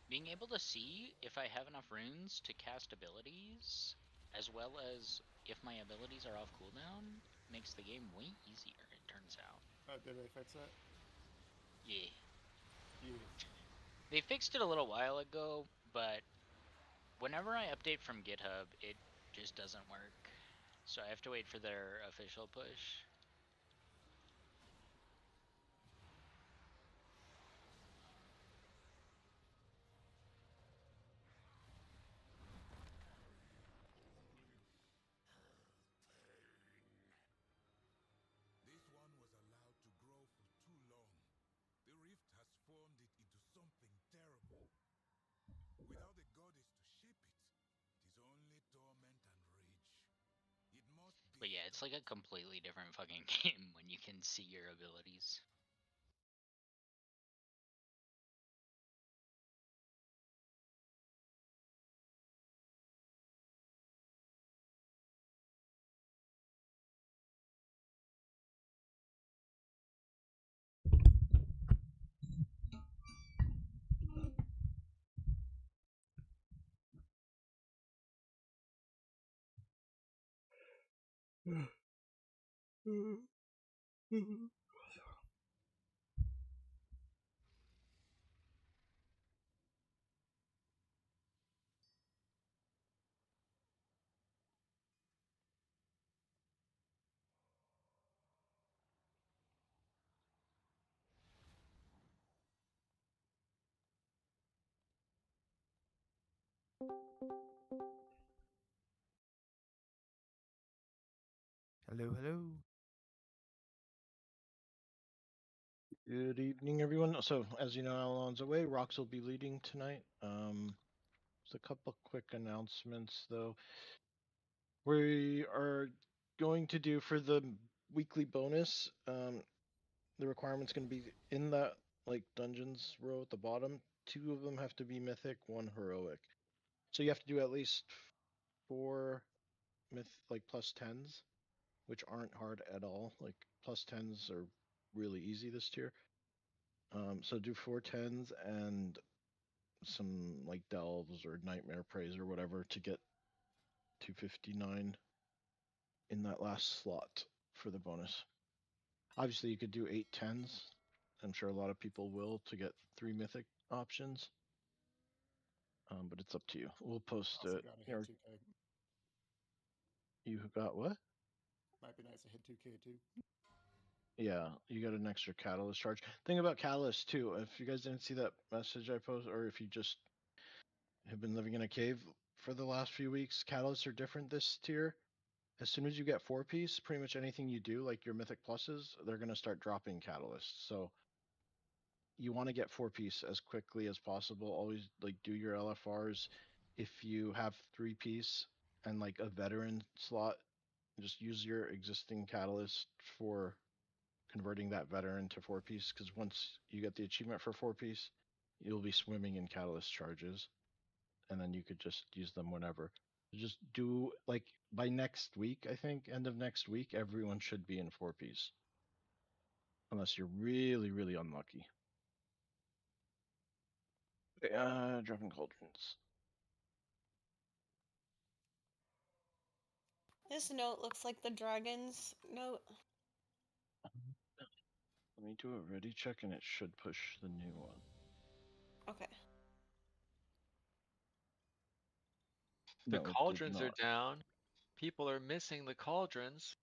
Being able to see if I have enough runes to cast abilities, as well as if my abilities are off cooldown, makes the game way easier, it turns out. Oh, did they fix it? Yeah. Yeah. They fixed it a little while ago, but whenever I update from GitHub, it just doesn't work. So I have to wait for their official push. This one was allowed to grow for too long. The rift has formed it into something terrible. Without a goddess to shape it, it is only torment and rage. It must be But yeah, it's like a stopped. completely different fucking game when you can see your abilities. Hello, hello. Good evening, everyone. So, as you know, Alon's away. Rox will be leading tonight. Just a couple quick announcements, though. We are going to do for the weekly bonus. The requirement's going to be in that like dungeons row at the bottom. 2 of them have to be mythic, 1 heroic. So you have to do at least 4 like plus 10s, which aren't hard at all. Like plus 10s are really easy this tier. So do 4 10s and some like delves or nightmare praise or whatever to get 259 in that last slot for the bonus. Obviously, you could do 8 10s. I'm sure a lot of people will to get 3 mythic options. But it's up to you. We'll post Also it. got to hit 2K. You got what? Might be nice to hit 2K too. Yeah, you got an extra catalyst charge. Thing about catalyst too, if you guys didn't see that message I posted, or if you just have been living in a cave for the last few weeks, catalysts are different this tier. As soon as you get 4-piece, pretty much anything you do, like your mythic pluses, they're going to start dropping catalysts. So you want to get 4-piece as quickly as possible. Always like do your LFRs. If you have 3-piece and like a veteran slot, just use your existing catalyst for converting that veteran to 4-piece. Because once you get the achievement for 4-piece, you'll be swimming in catalyst charges, and then you could just use them whenever. Just do like by next week, I think, end of next week, everyone should be in 4-piece. Unless you're really, really unlucky. Dropping cauldrons. This note looks like the dragon's note. Let me do a ready check and it should push the new one. Okay. The No, it did cauldrons are not. down. People are missing the cauldrons.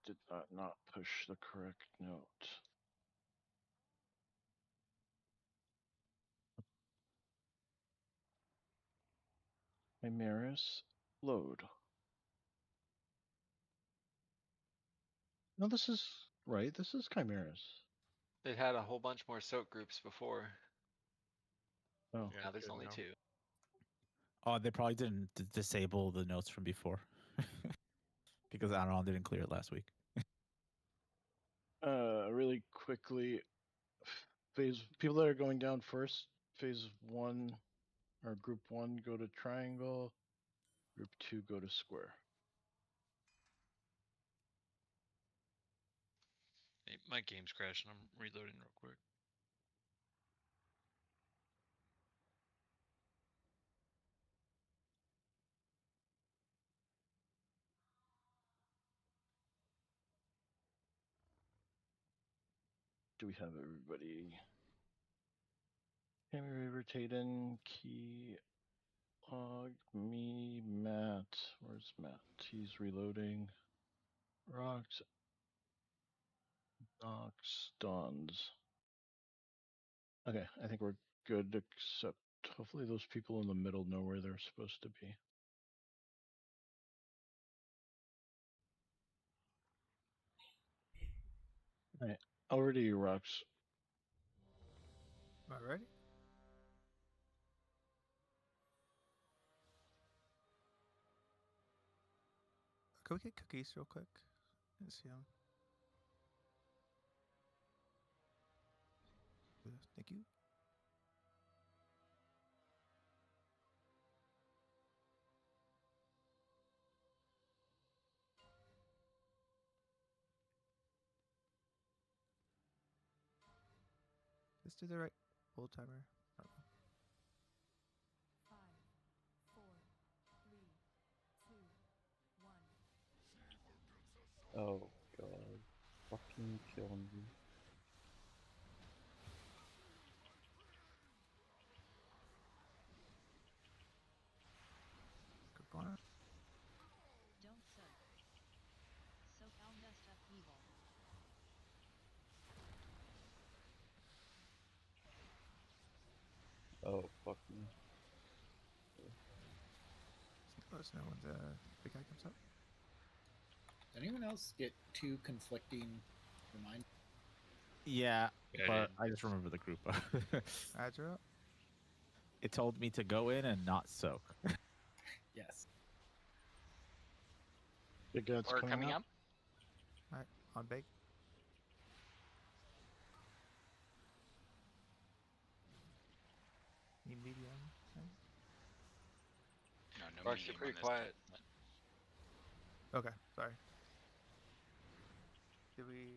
Did not push the correct note. Chimeras, load. No, this is right. This is Chimeras. It had a whole bunch more soak groups before. Oh, Yeah, Now there's good only now. 2. Oh, they probably didn't disable the notes from before because Aaron didn't clear it last week. really quickly, phase people that are going down first. Phase 1 or group 1 go to triangle. Group 2 go to square. My game's crashing. I'm reloading real quick. Do we have everybody? Tammy River, Taden, Key, me, Matt. Where's Matt? He's reloading. Rocks, Docs, Dons. Okay, I think we're good, except hopefully those people in the middle know where they're supposed to be. All right, over to you, Rocks. Alrighty. Can we get cookies real quick? Let's see them. Thank you. Let's do the right old timer. Oh god. Fucking kill me. Good point. Don't soak. Soak Almdust up evil. Oh fuck me. Let us know when the big guy comes up. Did anyone else get two conflicting reminders? Yeah, Yeah, I but did. I just remember the group. Ads are up. It told me to go in and not soak. Yes. Big God's Or coming up. Alright, on big. Need medium. Okay. No, no Rox, you're medium pretty on this quiet. one, Okay, sorry. Did we?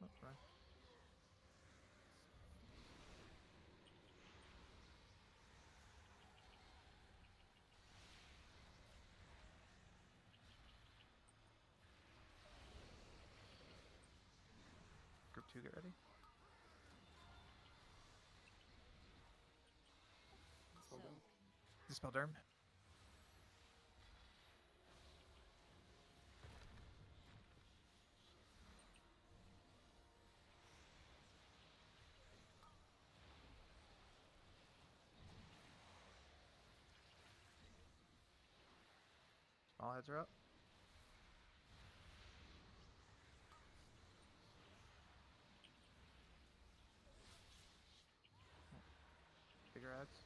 Oh, right. Group 2, get ready. Hold on. Dispel Derm. All heads are up. Bigger ads.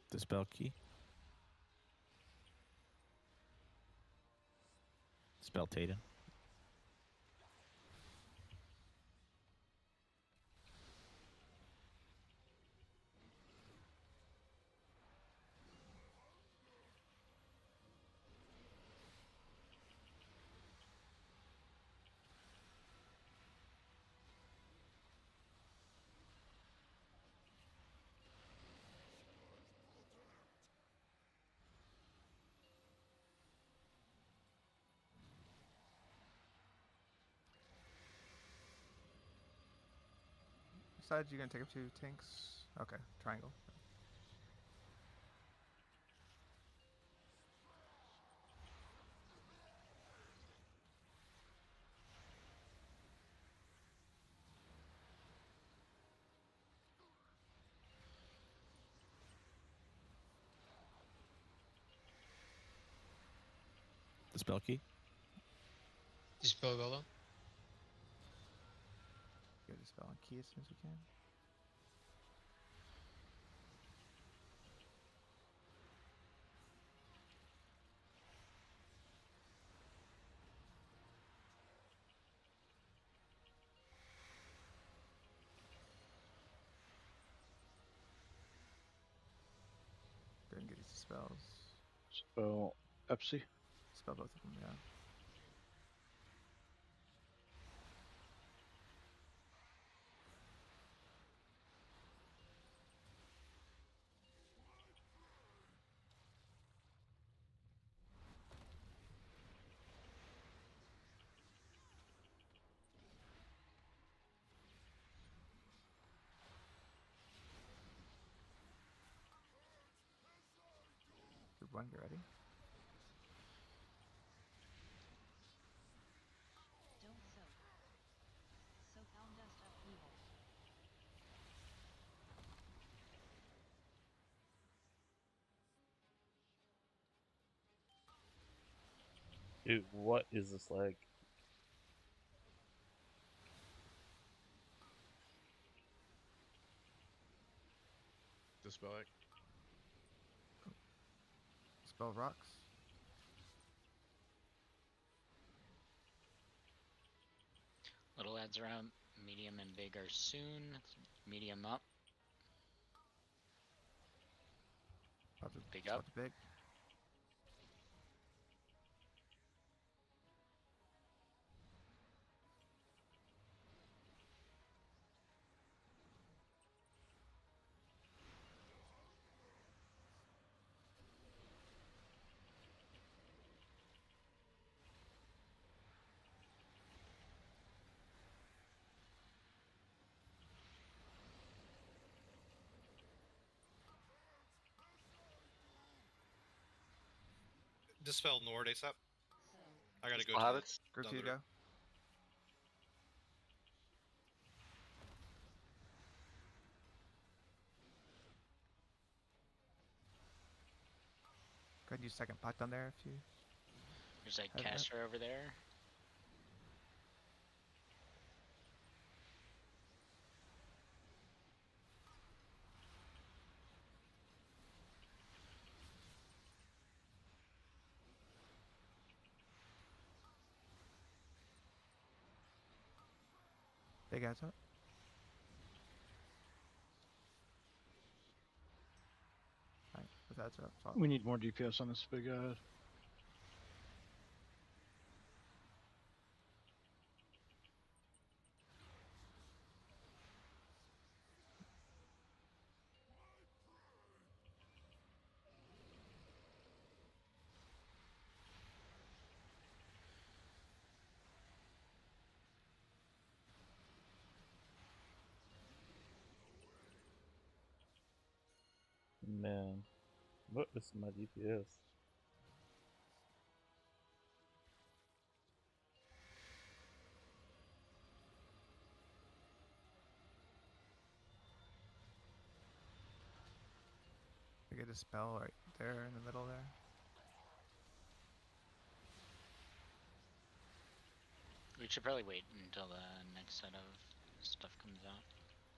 Dispel key. Spell Tatum. Besides, you're gonna take up 2 tanks. Okay, triangle. Dispel key. Dispel Golem. Go dispel on key as soon as we can. spells. Spell Pepsi. Spell both of them, yeah. Group 1, get ready. Don't soak. Soak down dust upheaval. Dude, what is this like? Dispel it. Spell rocks. Little ads around medium and big are soon. Medium up, About to, big about up. to big. Dispel Nord ASAP. I gotta go Dispel to habits. Group 2, another- go. Go ahead and use second pot down there if you. There's a Have that. caster over there. Big ads up. Alright, with ads up. Top. We need more DPS on this big ad. Man, what is my DPS? We get a spell right there in the middle there. We should probably wait until the next set of stuff comes out.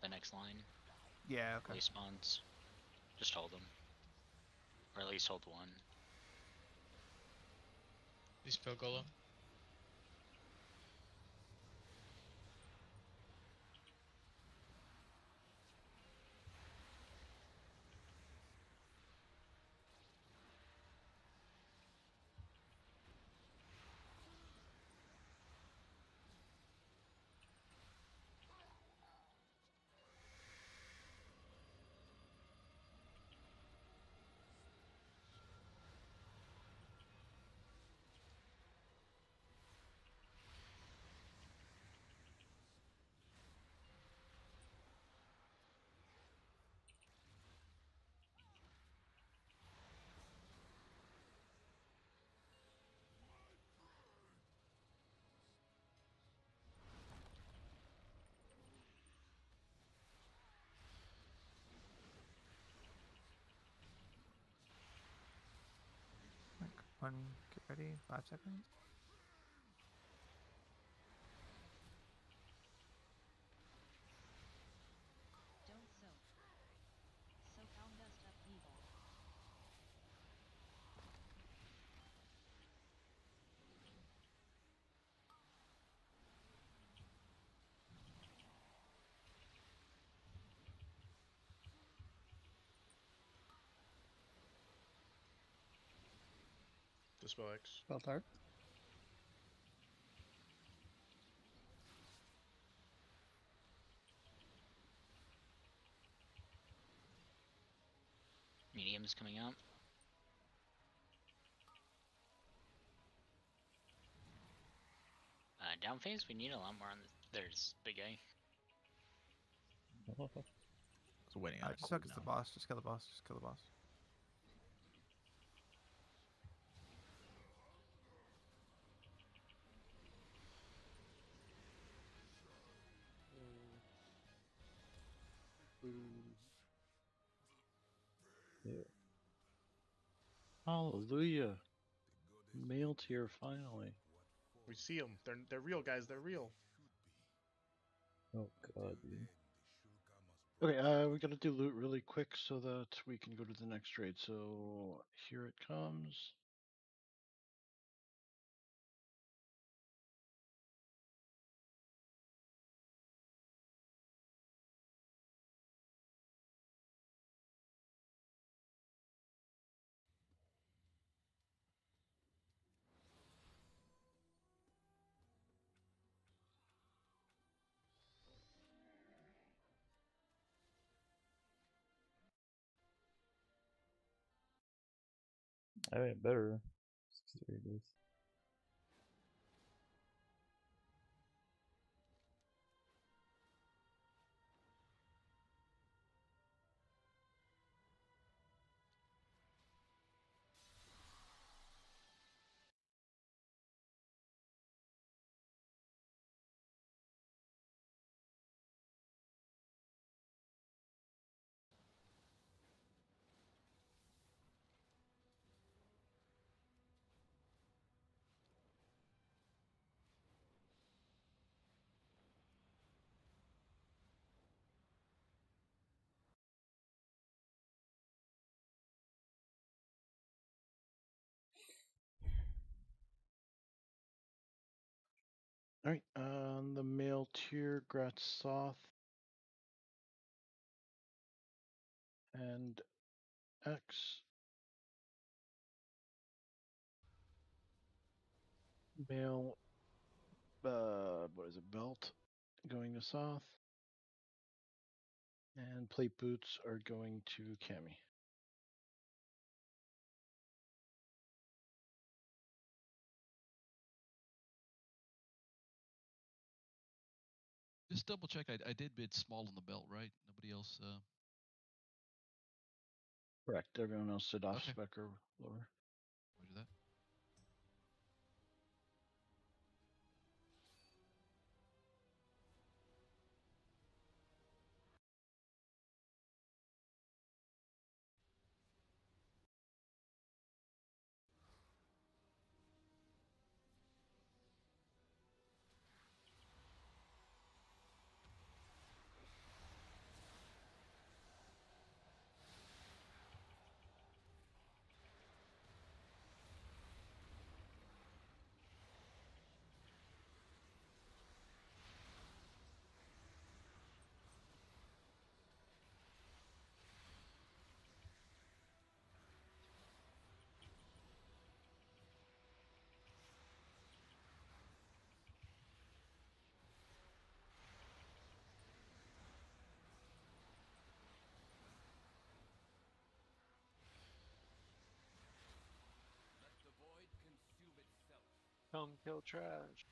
The next line. Yeah, okay. Respawns. Just hold them. Or at least hold one. Dispel Golem. Like, 1, get ready. 5 seconds. Don't soak. Soak down dust upheaval. Dispel X. Spell Tart. Medium's coming out. Down phase, we need a lot more on the. There's big A. So waiting on Just suck as the boss. Just kill the boss. Just kill the boss. Yeah. Hallelujah. Male tier finally. We see them. They're real, guys. They're real. Oh god, dude. Okay, we gotta do loot really quick so that we can go to the next raid. So here it comes. I mean, better. 63 days. All right, on the male tier, Gratz Soth and X. Male, what is it, belt going to Soth. And plate boots are going to Cammy. Just double check. I did bid small on the belt, right? Nobody else. Correct. Everyone else did off Okay. spec or lower. Roger that. Come kill trash.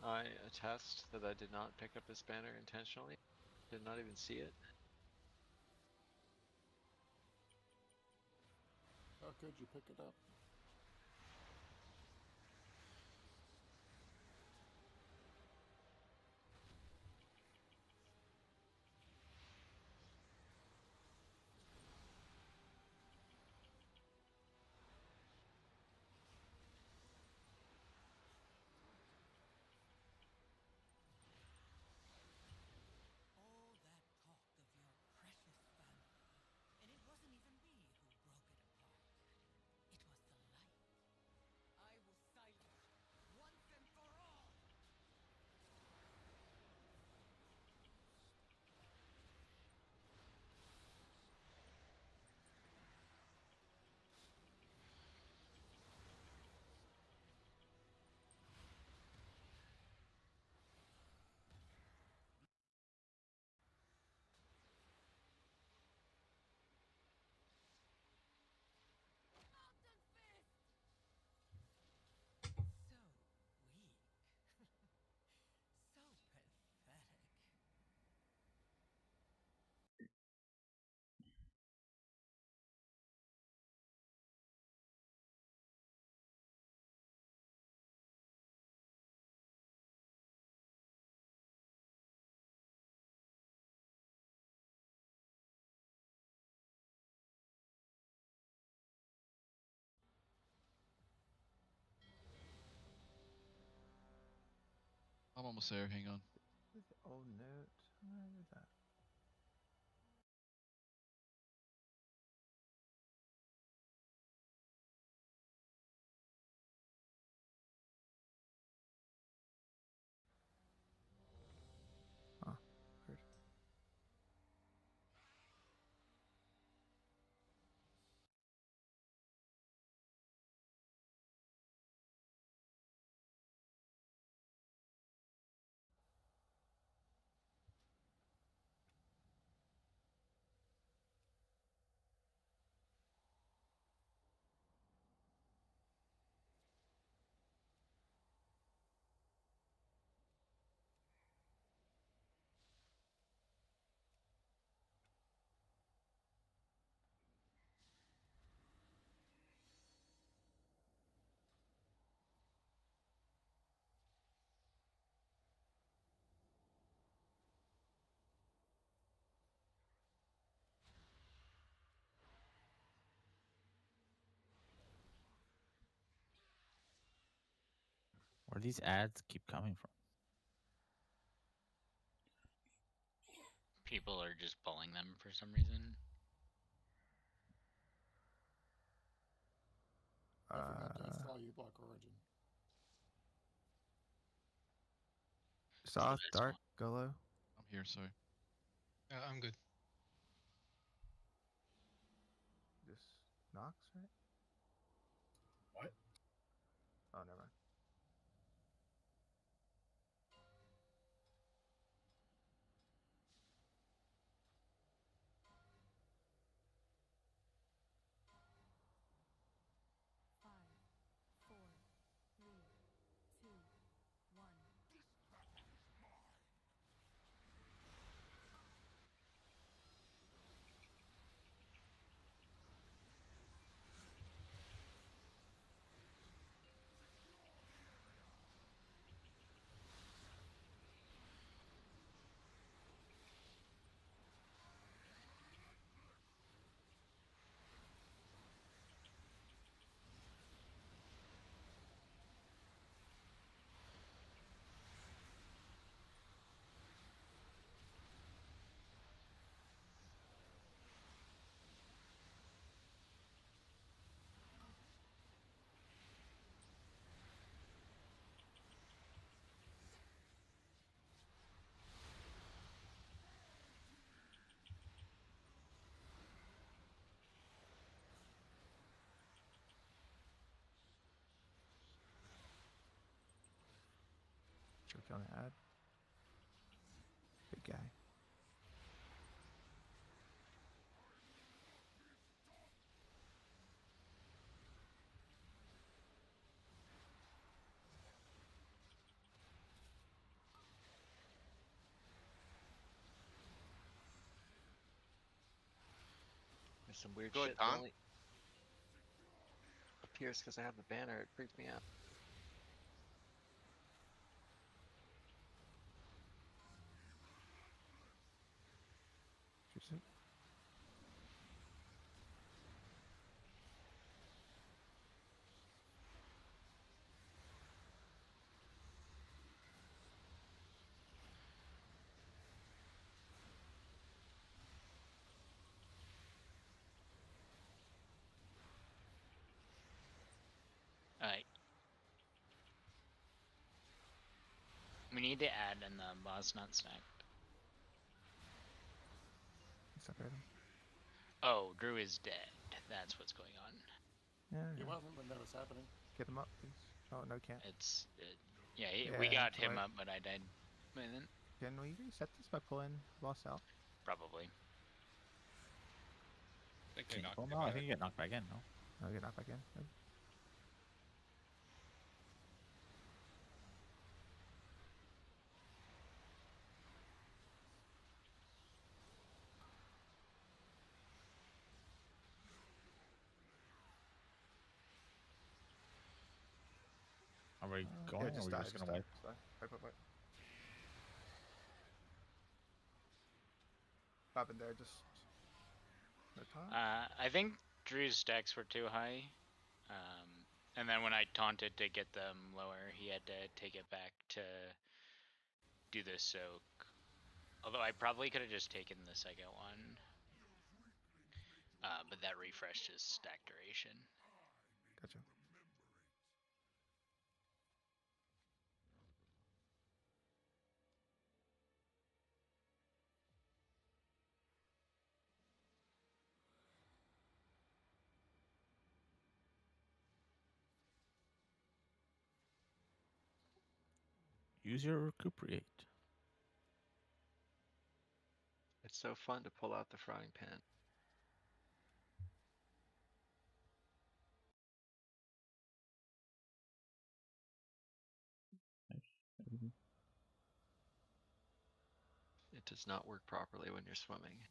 I attest that I did not pick up this banner intentionally. Did not even see it. How could you pick it up? almost there. Hang on. Oh, note. Where is that? Oh, weird. Where these ads keep coming from? People are just pulling them for some reason. I forgot to follow you, Black Origin. Soft, best dark, go low. I'm here. Sorry. I'm good. Just Nox, right? What? Oh, never mind. Choke on the ad. Big guy. There's some weird Go ahead, shit that Tom. only appears because I have the banner. It freaks me out. Shoots it. Alright. We need to add in the boss not stacked. Separate him. Oh, Drew is dead. That's what's going on. Yeah, He yeah. wasn't when that was happening. Get him up, please. Oh, no, can't. Yeah, we Yeah, got it's him alright. up, but I died. And then Can we reset this by pulling boss out? probably. I think I Can you knocked pull him him out? I out. think you get knocked back in, no? No, get knocked back in. Good. Are we Yeah, going or just are we die, just just gonna die. wipe? Just die. Wipe. Happened there, just no time. I think Drew's stacks were too high. And then when I taunted to get them lower, he had to take it back to do this soak. Although I probably could have just taken the second one. But that refreshed his stack duration. Gotcha. Use your recuperate. It's so fun to pull out the frying pan. Mhm. It does not work properly when you're swimming.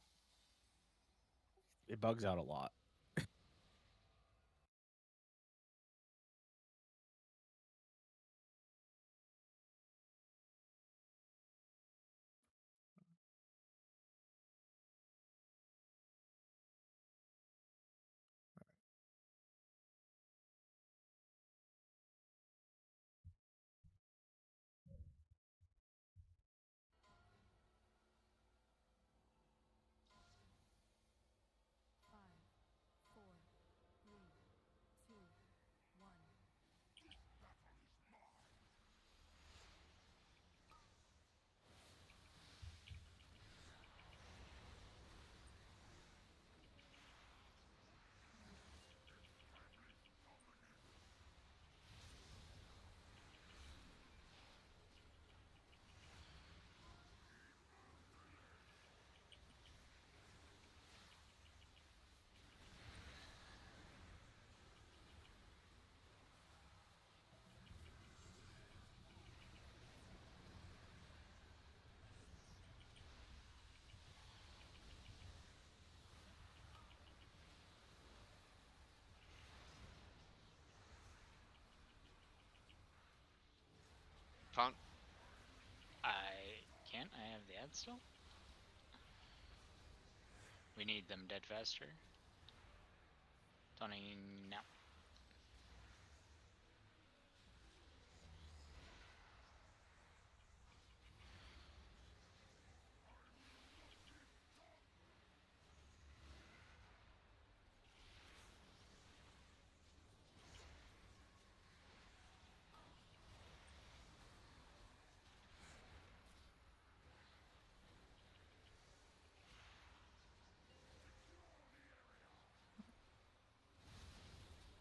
It bugs out a lot. Found. I can't. I have the ad still. We need them dead faster. Tony, now.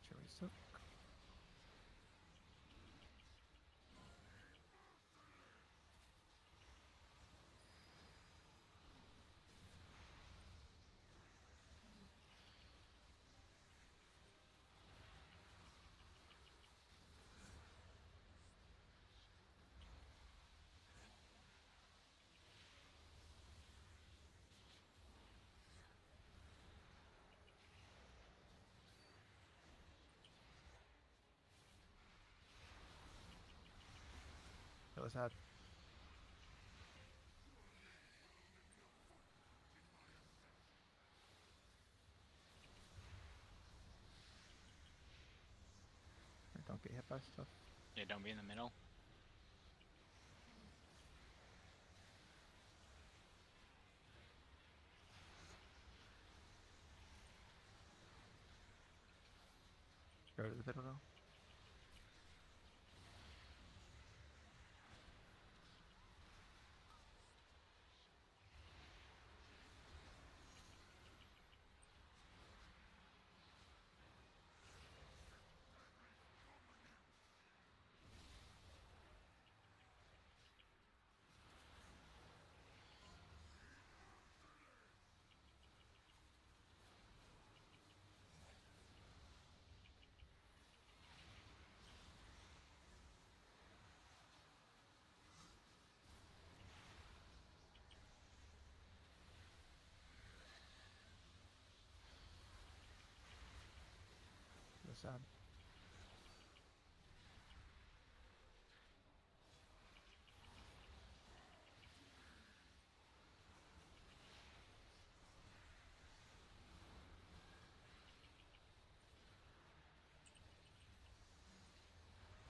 Cherry soak. That was sad. Don't get hit by stuff. Yeah, don't be in the middle. Go to the middle though. That was sad.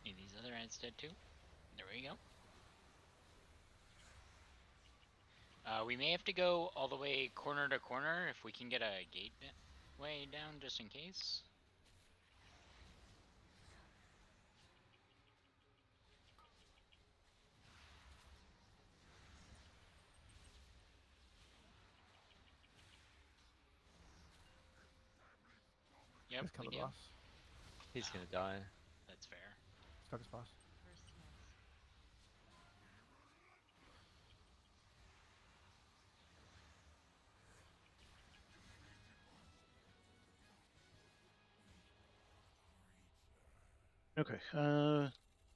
Need these other ads dead too. There we go. We may have to go all the way corner to corner if we can get a way down just in case. Yep, Just kill we the do. boss. He's gonna die. That's fair. Stuck his boss. First hits. Okay,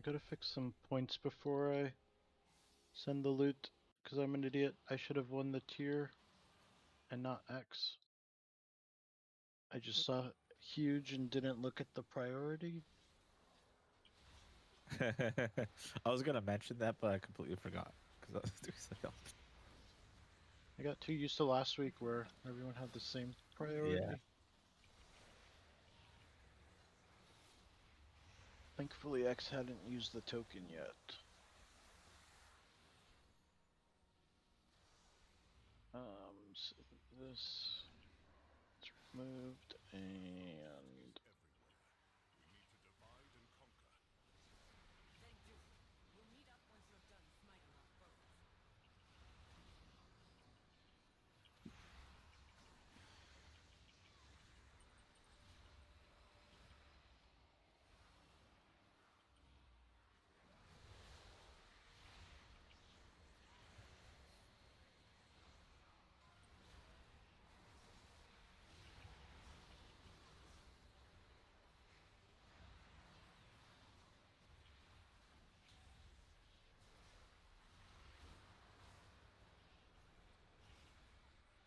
gotta fix some points before I send the loot, because I'm an idiot. I should have won the tier and not X. I just saw huge and didn't look at the priority. I was gonna mention that, but I completely forgot because I was doing something else. I got too used to last week where everyone had the same priority. Thankfully, X hadn't used the token yet. So this it's removed and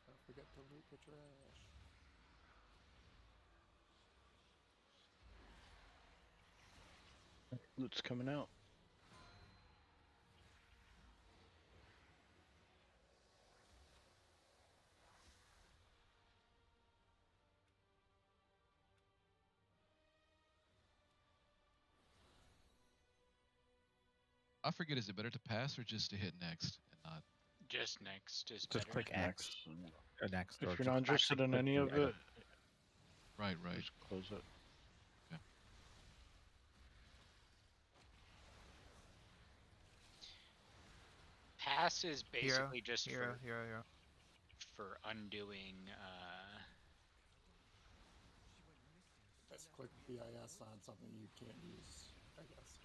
Don't forget to loot the trash. loot's coming out. I forget. Is it better to pass or just to hit next and not? Just next is Just better. click X. Or next. If or you're just not interested actually in click any the of item. it, Right. just close it. Pass is basically just hero. for undoing. Just click BIS on something you can't use, I guess.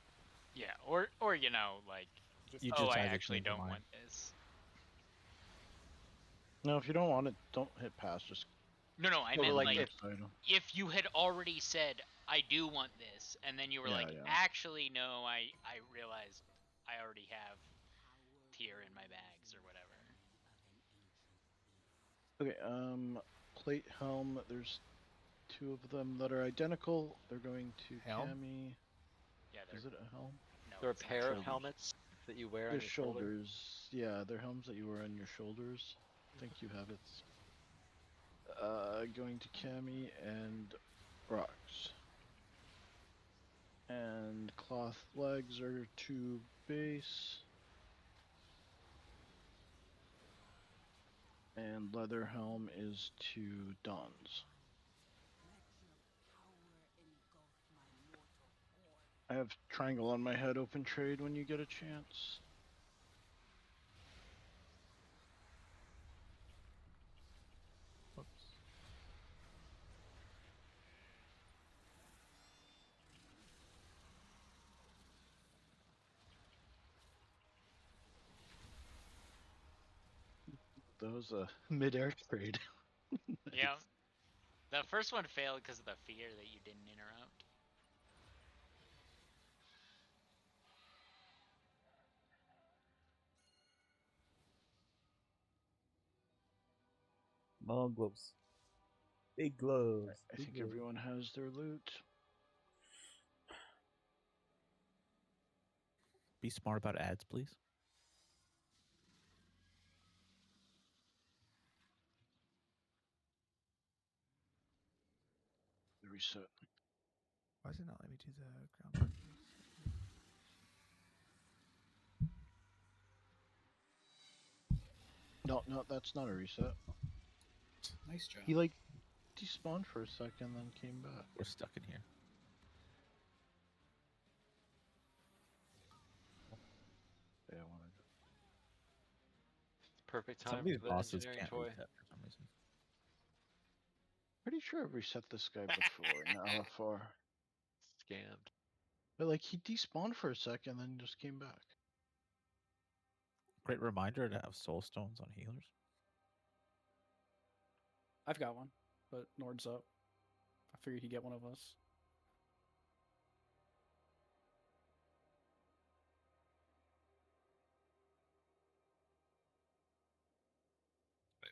Yeah, or you know, like, Just You oh, just I either actually change your don't mind. want this. No, if you don't want it, don't hit pass. Just No, I Well, meant like, like, if- if you had already said I do want this, and then you were Yeah, like, yeah. actually no, I realized I already have tier in my bags or whatever. Okay, plate helm. There's two of them that are identical. They're going to Helm? Cami. Yeah, Is it a helm? No, There are a it's not. pair of Shoulders. helmets that you wear on They're your shoulder. shoulders. Yeah, they're helms that you wear on your shoulders. I think you have it. Going to Cami and rocks. And cloth legs are to base. And leather helm is to Dons. I have triangle on my head, open trade when you get a chance. Whoops. That was a mid-air trade. Yeah, the first one failed because of the fear that you didn't interrupt. Long gloves. Big gloves. I big think gloves. everyone has their loot. Be smart about ads, please. Reset. Why does it not let me do the ground breakers? No, that's not a reset. Nice job. He like despawned for a second, then came back. We're stuck in here. Yeah, I wanted to. Perfect Some time of these for the bosses engineering can't toy. reset for some reason. Pretty sure I've reset this guy before in LFR. Scammed. But like he despawned for a second, then just came back. Great reminder to have soul stones on healers. I've got one, but Nord's up. I figured he'd get one of us.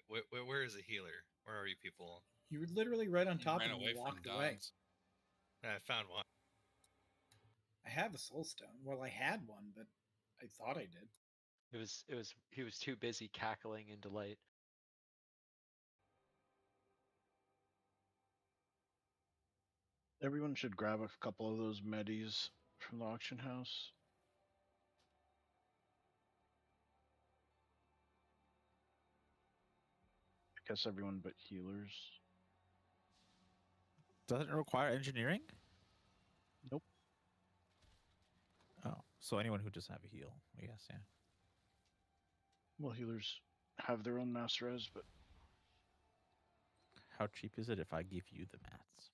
Wait, where is the healer? Where are you people? You were literally right on top ran and away you from walked away. Doms. I found one. I have a soul stone. Well, I had one, but I thought I did. He was too busy cackling in delight. Everyone should grab a couple of those medis from the auction house. I guess everyone but healers. Doesn't it require engineering? Nope. Oh, so anyone who just have a heal, I guess, yeah. Well, healers have their own mass res, but How cheap is it if I give you the mats?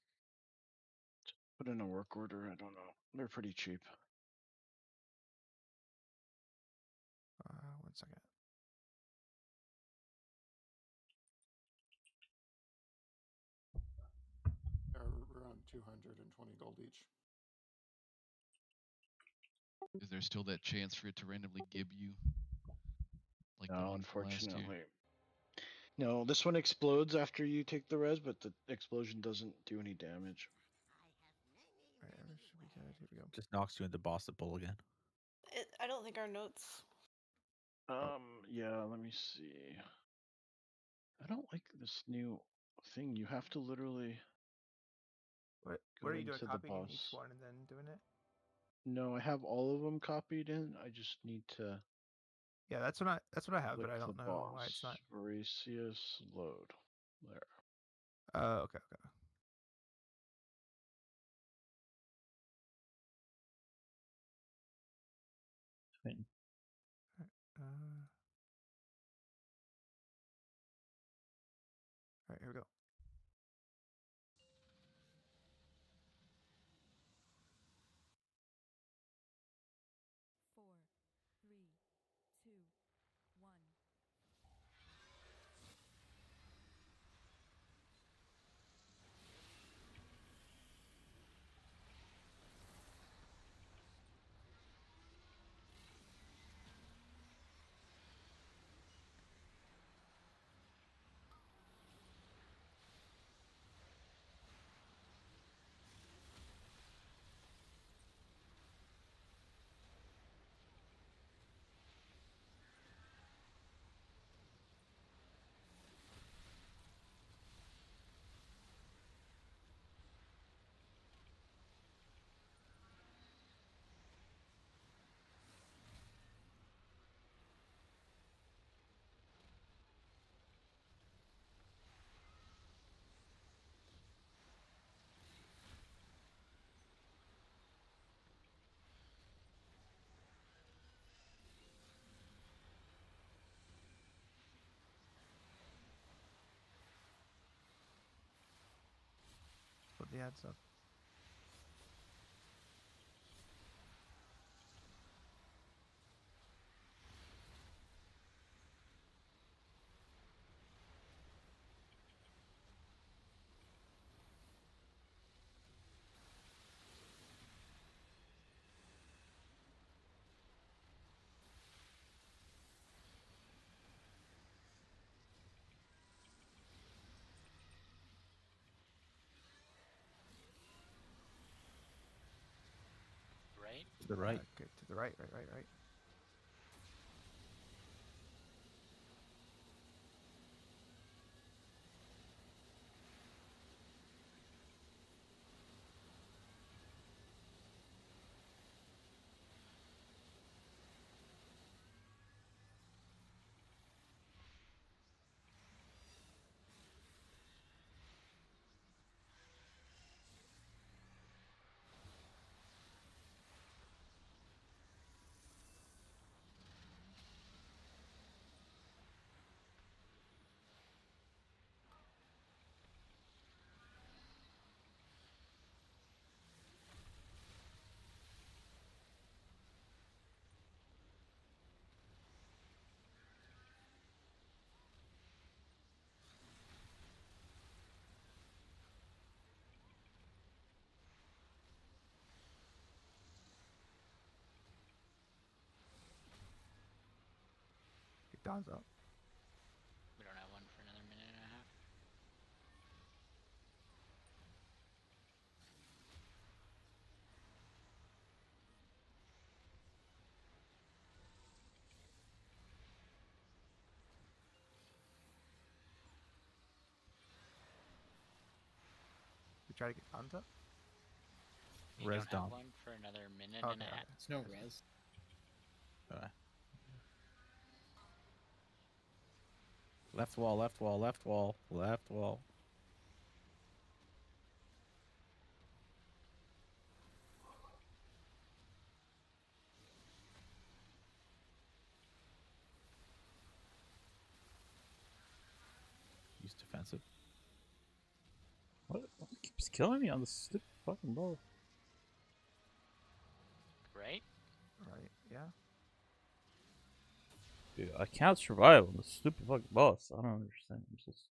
put in a work order. I don't know. They're pretty cheap. 1 second. They're around 220 gold each. Is there still that chance for it to randomly give you? Like the No, one from last year? unfortunately. No, this one explodes after you take the res, but the explosion doesn't do any damage. Alright, we should be good. Here we go. Just knocks you into boss the bull again. I don't think our notes. Yeah, let me see. I don't like this new thing. You have to literally What go are you doing? into the Copying in boss. each one and then doing it? No, I have all of them copied in. I just need to Yeah, that's what I have, click but I the don't know boss. why it's not. Voracious load. There. Okay. Thing. Alright, here we go. Put the ads up. Right? To the right. Okay, to the right. Dawn's up. We don't have one for another minute and a half. We try to get Dawn's up. You Res don't Dawn. have one for another minute Okay, and a half. okay. It's no res. Left wall, left wall, left wall, left wall. Use defensive. What? It keeps killing me on the stupid fucking bow. Right? Right, yeah. Dude, I can't survive on the stupid fucking boss. I don't understand. I'm just...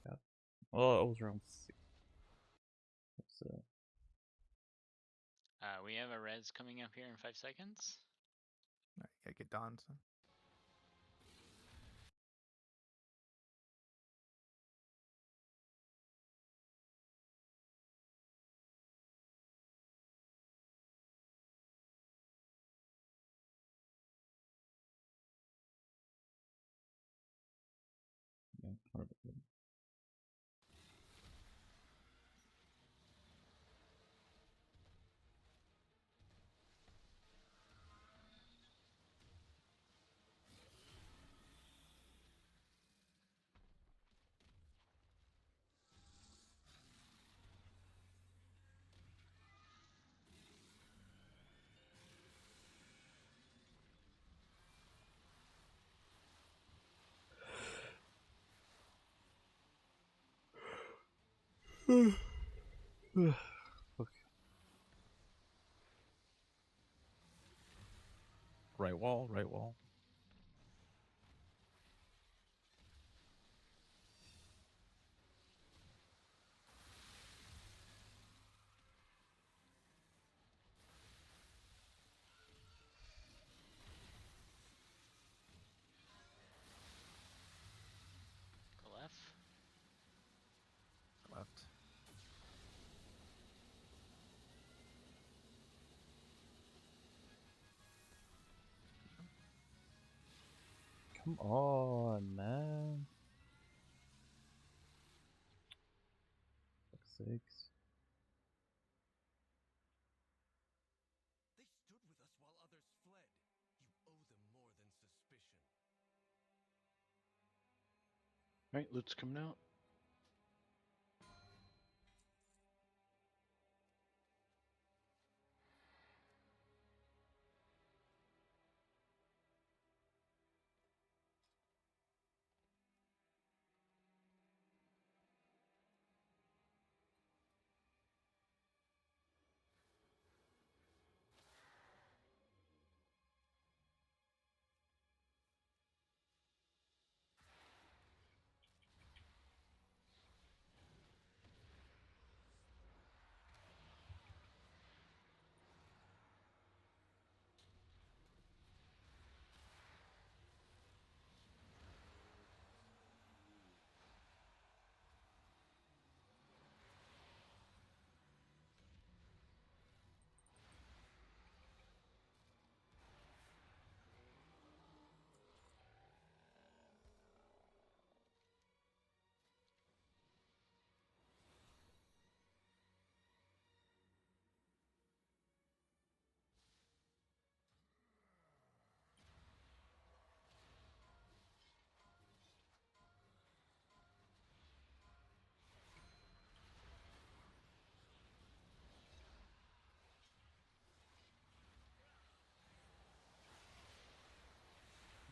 Yeah. Oh, I was around 6. That's We have a res coming up here in 5 seconds. Alright, gotta get Dawn's. yeah, 100%. Okay. Right wall, right wall. Go left. Left. Come on, man. Fuck's sakes. They stood with us while others fled. You owe them more than suspicion. Alright, loot's coming out.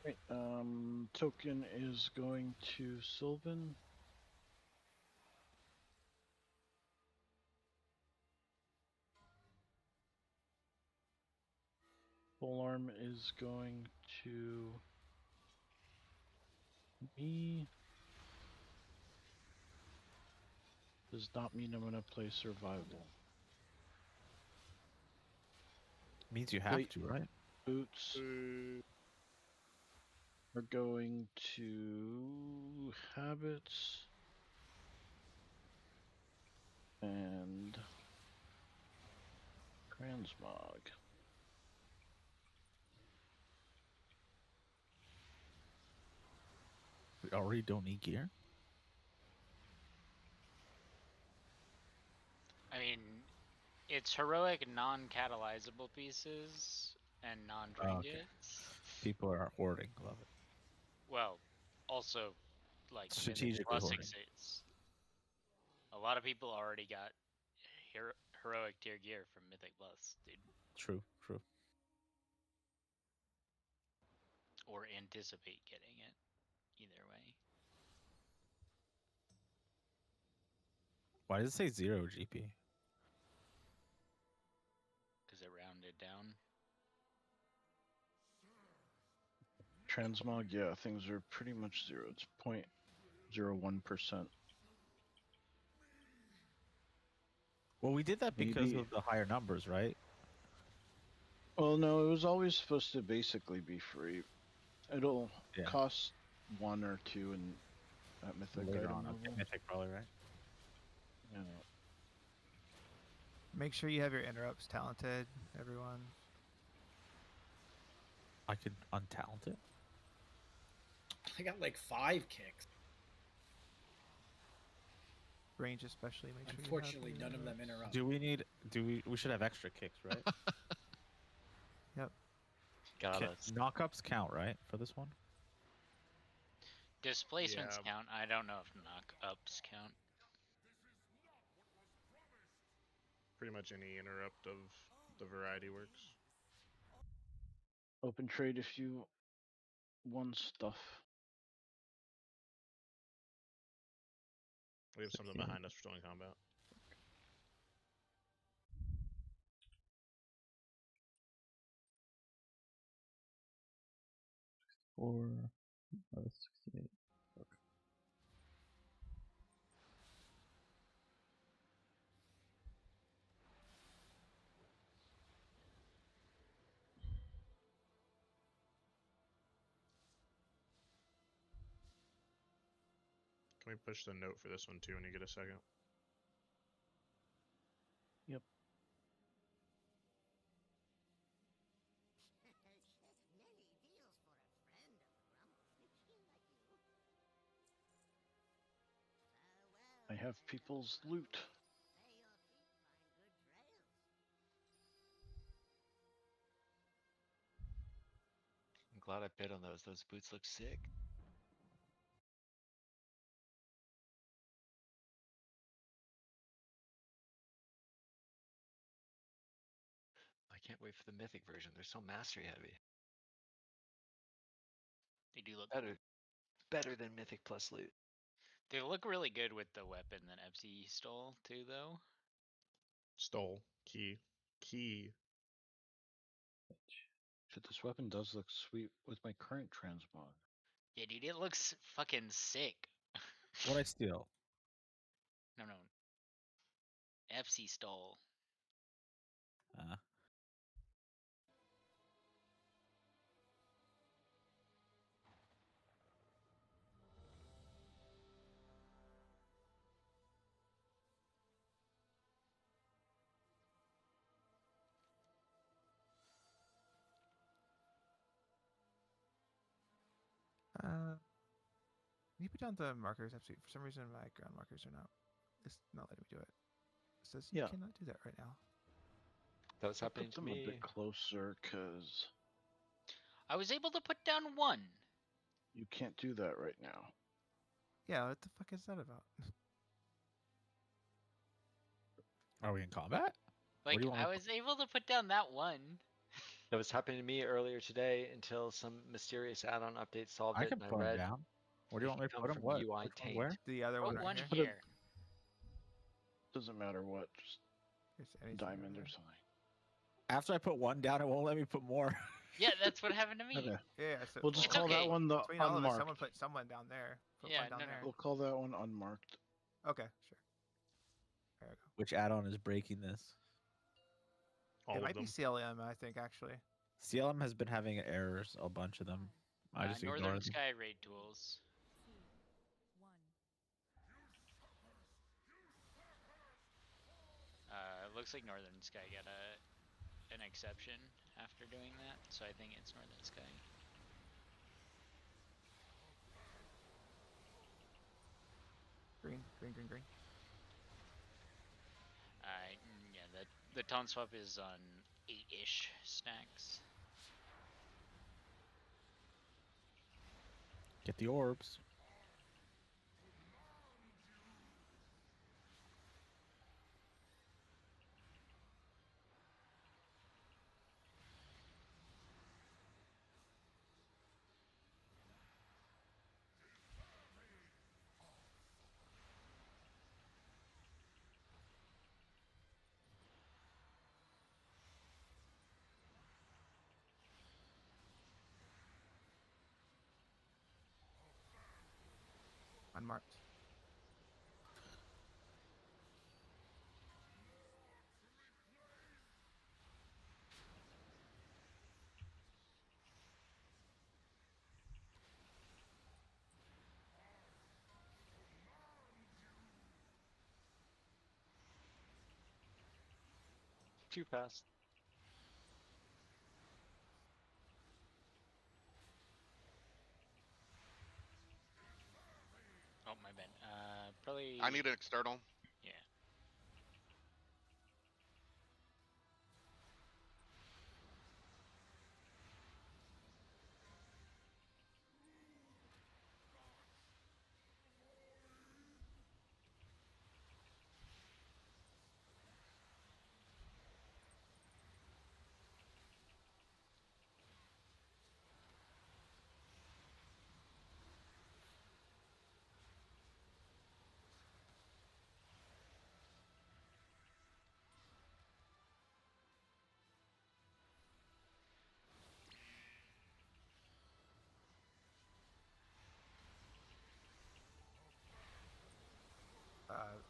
Right, token is going to Sylvan. Polearm is going to me. Does not mean I'm gonna play survival. Means you have Wait. to, right? Boots are going to habits and transmog. We already don't need gear. I mean, it's heroic non-catalyzable pieces and non-trinkets. People are hoarding. Love it. Well, also, like Mythic Strategically Plus hoarding. exists. A lot of people already got heroic tier gear from Mythic Plus, dude. True. True. Or anticipate getting it. Either way. Why does it say 0 GP? Because it rounded down. Transmog, yeah, things are pretty much zero. It's 0.01%. Well, we did that because Maybe- of the higher numbers, right? Well, no, it was always supposed to basically be free. It'll Yeah. cost 1 or 2 in at Mythic Later item on. level. Okay, Mythic probably, right? Yeah. Make sure you have your interrupts talented, everyone. I could untalent it. I got like 5 kicks. Range especially, make sure you have Unfortunately, your none of them interrupts. interrupt. We should have extra kicks, right? Yep. Got Can- us. Knockups count, right, for this one? Displacements Yeah. count. I don't know if knock-ups count. Pretty much any interrupt of the variety works. Open trade if you won stuff. We have something behind us for stolen combat. Or 68. Okay. Can we push the note for this one too when you get a second? Yep. I have people's loot. I'm glad I bid on those. Those boots look sick. I can't wait for the mythic version. They're so mastery heavy. They do look Better than mythic plus loot. They look really good with the weapon that FC stole too, though. Stole. Key. Shit, this weapon does look sweet with my current transmog. Yeah, dude, it looks fucking sick. What I steal? No. FC stole. Can you put down the markers? Actually, for some reason my ground markers are not. It's not letting me do it. It says you Yeah. cannot do that right now. That was I'll happening put to them a me. bit closer, cause I was able to put down 1. you can't do that right now. Yeah, what the fuck is that about? Are we in combat? Like, do you I wanna was able to put down that 1. That was happening to me earlier today until some mysterious add-on update solved I it. can And put I them read down. Where do you want me to come put them? from What? UI Which one, taint. where? The other Put one right 1 here. Put it- here. Doesn't matter what, just Here's anything diamond over or there. something. After I put one down, it won't let me put more. Yeah, that's what happened to me. Okay. Yeah, so We'll just It's call okay. that one the between all of us, someone unmarked. put someone down there. Put Yeah, one down no, no. there. We'll call that one unmarked. Okay, sure. There we go. Which add-on is breaking this? All It of might them. be CLM, I think, actually. CLM has been having errors, a bunch of them. I just ignore Northern them. Sky raid tools. Looks like Northern Sky got an exception after doing that, so I think it's Northern Sky. Green, green, green, green. Yeah, the taunt swap is on 8-ish stacks. Get the orbs. Unmarked. Too fast. Oh, my bad. Probably. I need an external. Yeah.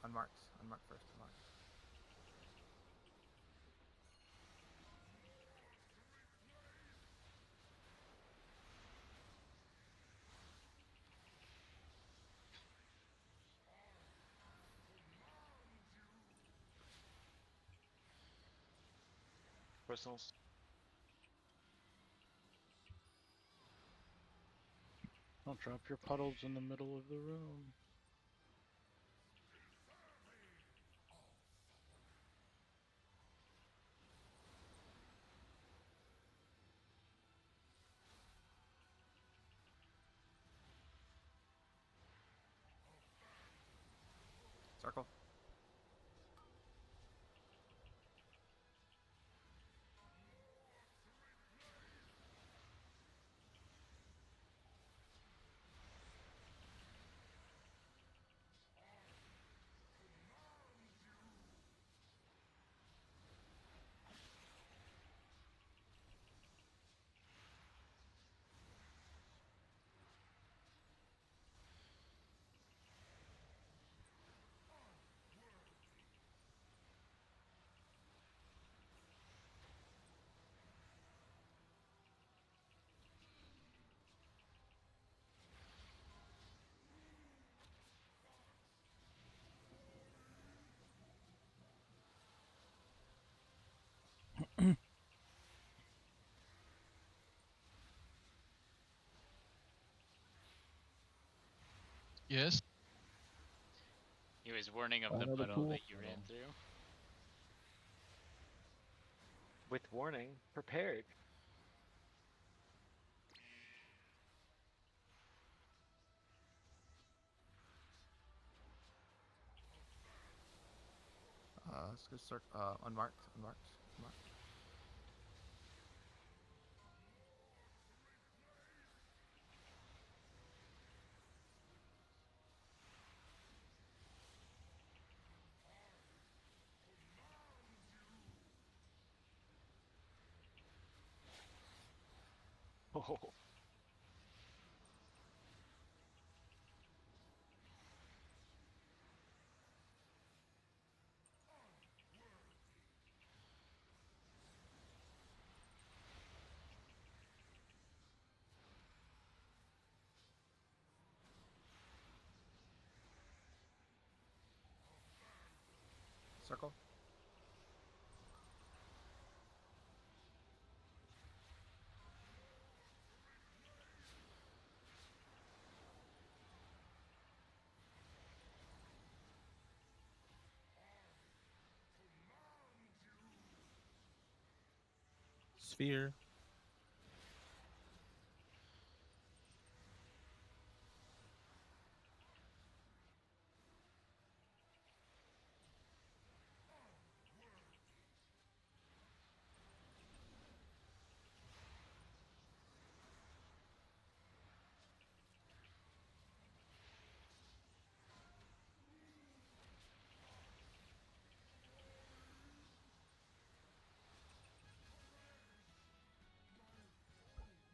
Unmarked. Unmarked first. Unmarked. Personals. Don't drop your puddles in the middle of the room. Circle. Yes. He was warning of Find the another puddle pool. that you ran through. With warning, prepared. Let's go unmarked. Unmarked. Unmarked. Oh. Circle. Sphere.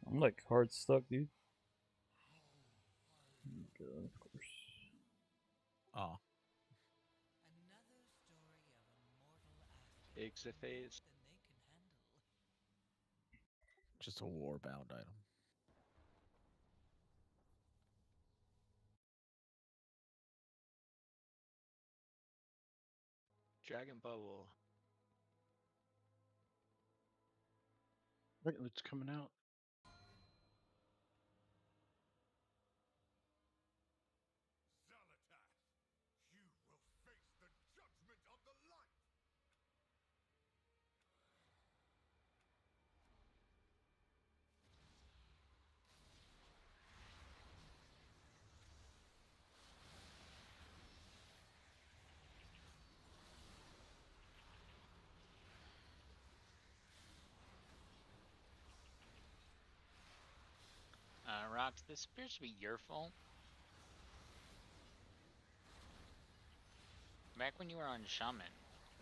I'm like hard stuck, dude. Of course. Oh. Exophase. Just a war-bound item. Dragon Bubble. Right, it's coming out. Rox, this appears to be your fault. Back when you were on Shaman,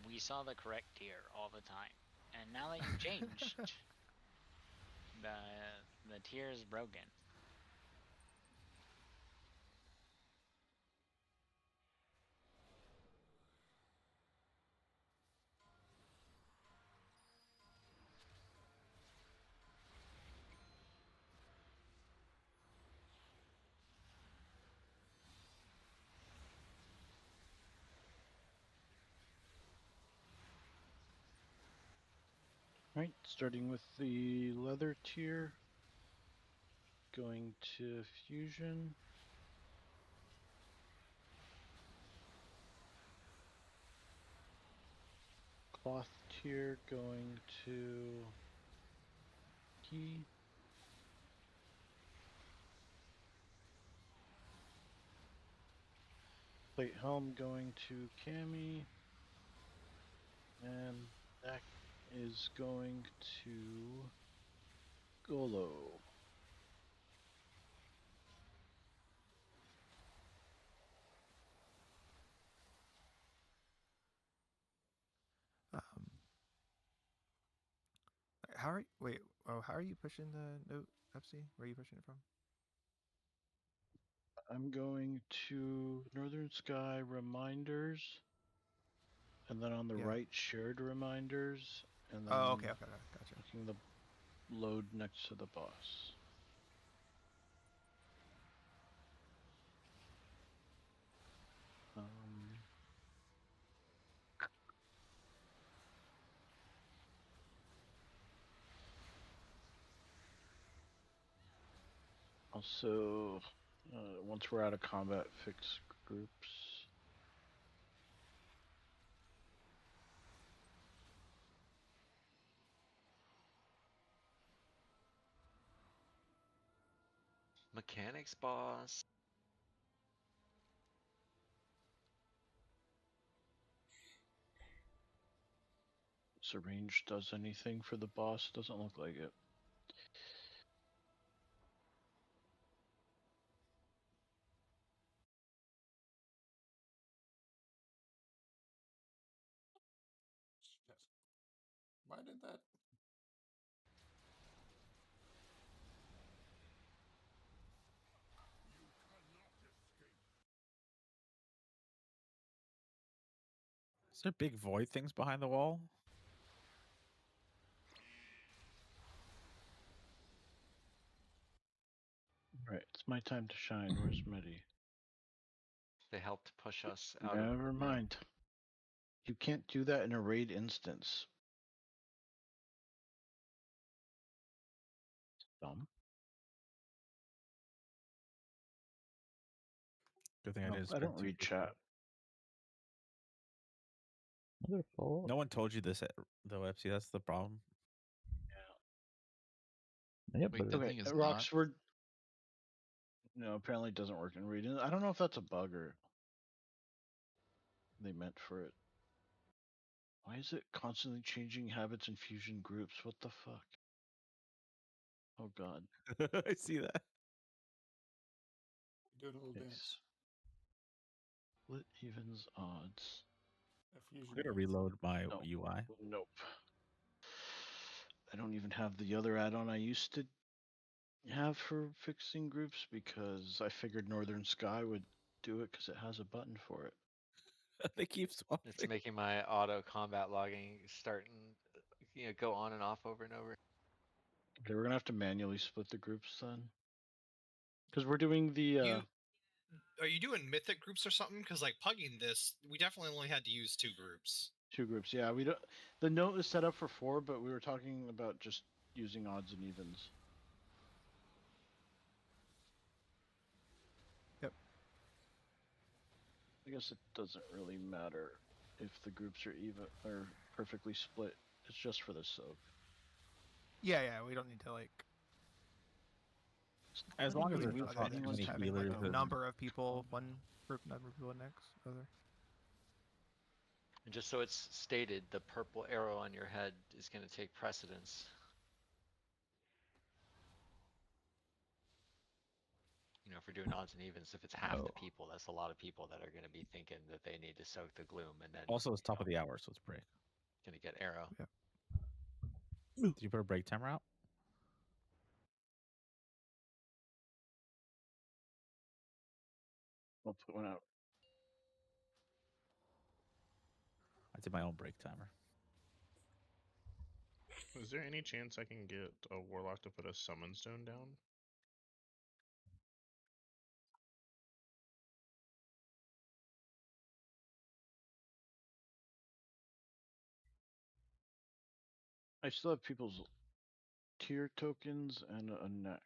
we saw the correct tier all the time. And now that you've changed, the tier is broken. Right, starting with the leather tier, going to fusion. Cloth tier going to key. Plate helm going to Cami. And that is going to Golo. How are you, wait? Oh, how are you pushing the note, Pepsi? Where are you pushing it from? I'm going to Northern Sky reminders, and then on the Yeah. right shared reminders, and then Oh, okay, gotcha. making the load next to the boss. Also, once we're out of combat, fix groups. Mechanics boss. Syringe does anything for the boss? Doesn't look like it. Why did that? Is there big void things behind the wall? Right, it's my time to shine. Where's Medi? They helped push us out of. Never mind. You can't do that in a raid instance. Dumb. Good thing I No, didn't. I don't read chat. Another follow-up. No one told you this though, Epsy. That's the problem. Yeah, Wait, but the Okay, thing is not. Roxford. No, apparently it doesn't work in raid. I don't know if that's a bug or they meant for it. Why is it constantly changing habits and fusion groups? What the fuck? Oh god. I see that. Doing a little dance. Yes. Split evens odds. A fusion I'm gonna dance. reload my No. UI. Nope. I don't even have the other add-on I used to have for fixing groups because I figured Northern Sky would do it because it has a button for it. They keep swapping. It's making my auto combat logging start and go on and off over and over. Okay, we're gonna have to manually split the groups then, because we're doing the. Are you doing mythic groups or something? Because like pugging this, we definitely only had to use 2 groups. 2 groups, yeah. We don't. The note is set up for 4, but we were talking about just using odds and evens. Yep. I guess it doesn't really matter if the groups are even or perfectly split. It's just for the soak. Yeah, we don't need to like. As long as Wait, there's we- not Other too than many just having like healers a and- number of people, one group, number of people next, other. And just so it's stated, the purple arrow on your head is going to take precedence. If we're doing odds and evens, if it's half the people, that's a lot of people that are going to be thinking that they need to soak the gloom, and then Also, it's top of the hour, so it's break. going to get arrow. Yeah. Did you put a break timer out? I'll put one out. I did my own break timer. Is there any chance I can get a warlock to put a summon stone down? I still have people's tier tokens and a neck.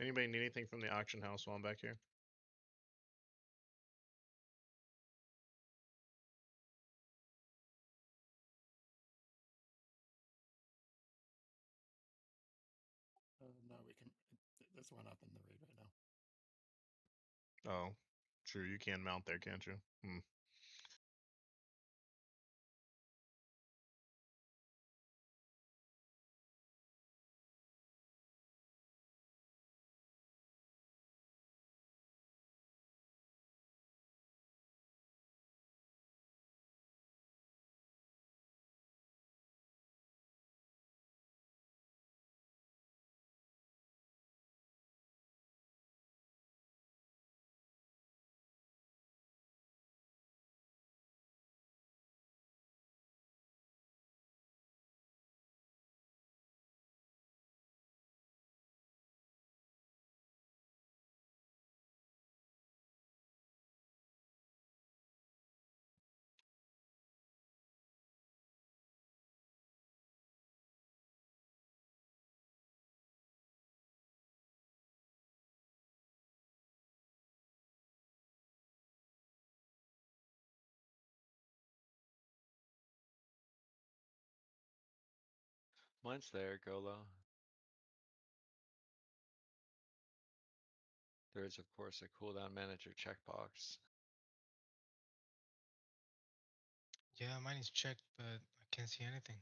Anybody need anything from the auction house while I'm back here? Oh, true. You can mount there, can't you? Hmm. Mine's there, Golo. There is, of course, a cooldown manager checkbox. Yeah, mine is checked, but I can't see anything.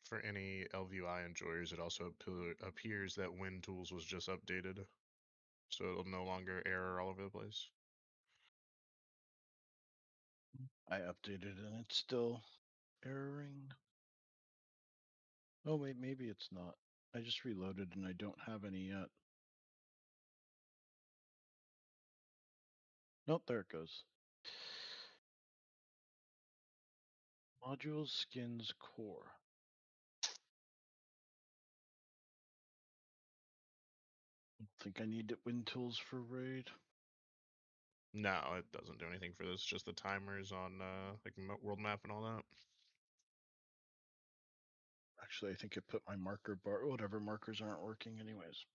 For any LVI enjoyers, it also appears that Wind Tools was just updated, so it'll no longer error all over the place. I updated and it's still erroring. Oh wait, maybe it's not. I just reloaded and I don't have any yet. Nope, there it goes. Modules, skins, core. Think I need Wind Tools for raid. No, it doesn't do anything for this. It's just the timers on like world map and all that. Actually, I think it put my marker bar. Whatever markers aren't working, anyways.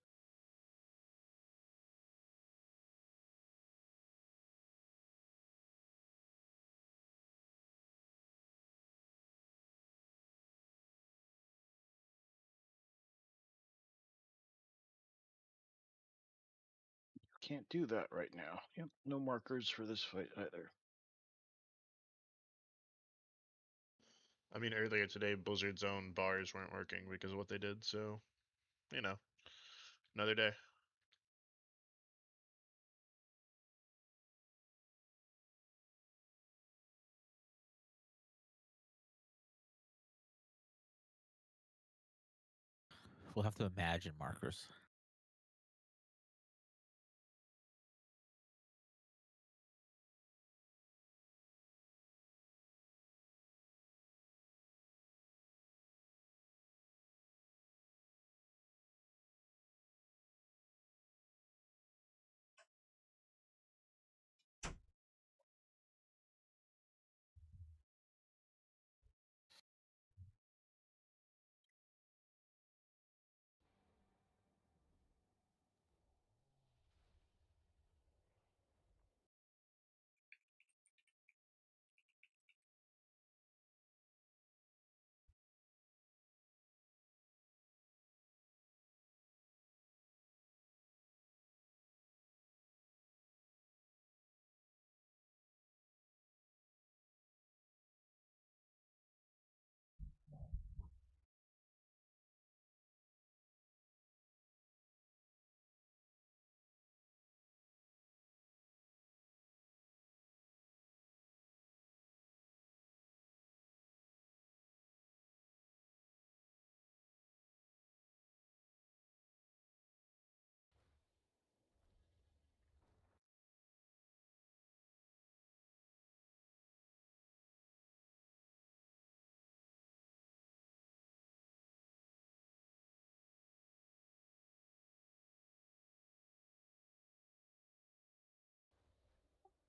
Can't do that right now. Yep, no markers for this fight either. I mean, earlier today, Blizzard's own bars weren't working because of what they did, so, you know, another day. We'll have to imagine markers.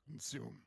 Consume.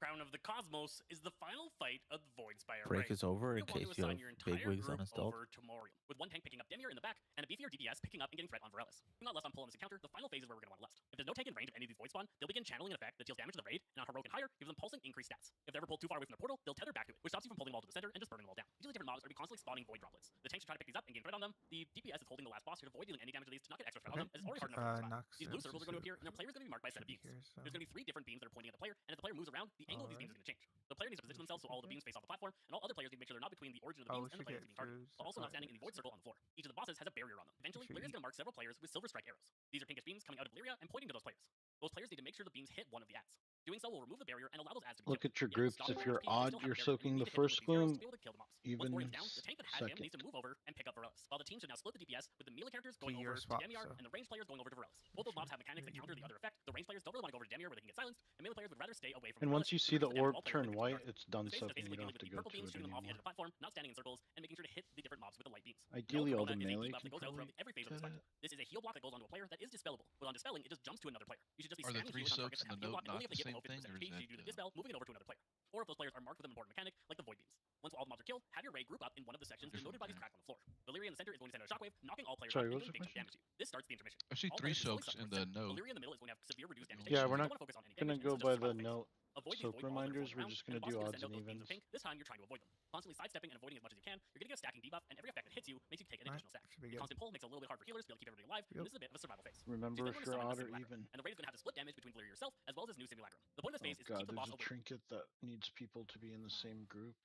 Crown of the Cosmos is the final fight of the Voidspire Break raid. is over in You'll want case to you assign have your entire bigwigs group uninstalled. over to Morium, with one tank picking up Demir in the back and a beefier DPS picking up and getting threat on Varellis. Do not less on pull on this encounter. The final phase is where we're going to want to left. If there's no tank in range of any of these void spawn, they'll begin channeling an effect that deals damage to the raid, and on heroic and higher, gives them pulsing increased stats. If they're ever pulled too far away from the portal, they'll tether back to it, which stops you from pulling them all to the center and just burning them all down. Usually different mobs are constantly spawning void droplets. The tanks should try to pick these up and gain threat on them. The DPS is holding the last boss should avoid dealing any damage to these to not get extra threat on them, as it's already hard enough to spot. These blue circles are going to appear, and their player is going to be marked by a set of beams. There's going to be 3 different beams that are pointing at the player, and as the player moves around, the angle of these beams is going to change. The player needs to position themselves so all the beams face off the platform, and all other players need to make sure they're not between the origin of the beams and the player that's being targeted, while also not standing in the void circle on the floor. Each of the bosses has a barrier on them. Eventually, Valyria is going to mark several players with silver strike arrows. These are pinkish beams coming out of Valyria and pointing to those players. Those players need to make sure the beams hit one of the ads. Doing so will remove the barrier and allow those ads to be Look killed. at your If groups. stop If the you're HP, they odd, still have you're a barrier, and soaking you the need to hit them first with these arrows gloom, to be able to kill the mobs. Once even Morium's down, the tank that had him needs to second. move over and pick up Varellis, while the team should now split the DPS with the melee characters going Key over or to swap, Demiar so- and the range players going over to Varellis. Both those mobs have mechanics that counter the other effect. The range players don't really want to go over to Demiar where they can get silenced, and melee players would rather stay away from And Varellis once you to see the reduce damage orb to all players turn that white, can it's done The space is soaking. You basically don't dealing have with to the go purple to beams it shooting them off the edge of anymore. the platform, not standing in circles, and making sure to hit the different mobs with the light beams. Ideally, Now, all the Corona is a melee debuff can that goes out kill throughout it. every phase of this fight. This is a heal block that goes onto a player that is dispellable, but on dispelling, it just jumps to another player. You should just be Are the spamming 3 healing on soaks targets that and have the heal note block, and only not if the they get same below 50% thing, or is HP, you that do the dispel, moving it over to another player. Or if those players are marked with an important mechanic, like the void beams. Once all the mobs are killed, have your raid group up in one of the sections denoted by these cracks on the floor. Valyria in the center is going to send out a shockwave, knocking all players Sorry, up what and was doing the big chunk damage to you. This starts the intermission. I see All 3 players will slowly soaks suffer in from the center. note. Valyria in the middle is going to have severe reduced damage. Yeah, taken, we're so not don't wanna focus on any gonna damage, go instead by just the survival phase. note Avoid these soak void balls that are reminders. floating We're around, just and gonna the boss do is gonna odds send and out those beams evens. of pink. This time you're trying to avoid them. Constantly sidestepping and avoiding as much as you can. You're gonna get a stacking debuff, and every effect that hits you makes you take an Right, additional stack. should be The good. constant pull makes it a little bit hard for healers to be able to keep everybody alive, and Yep. this is a bit of a survival phase. Remember So if you're you're going odd to or summon a simulacrum, even. and the raid is going to have to split damage between Valyria yourself as well as this new simulacrum. The point of this Oh phase is to god, keep the boss there's a away. trinket that needs people to be in the same group.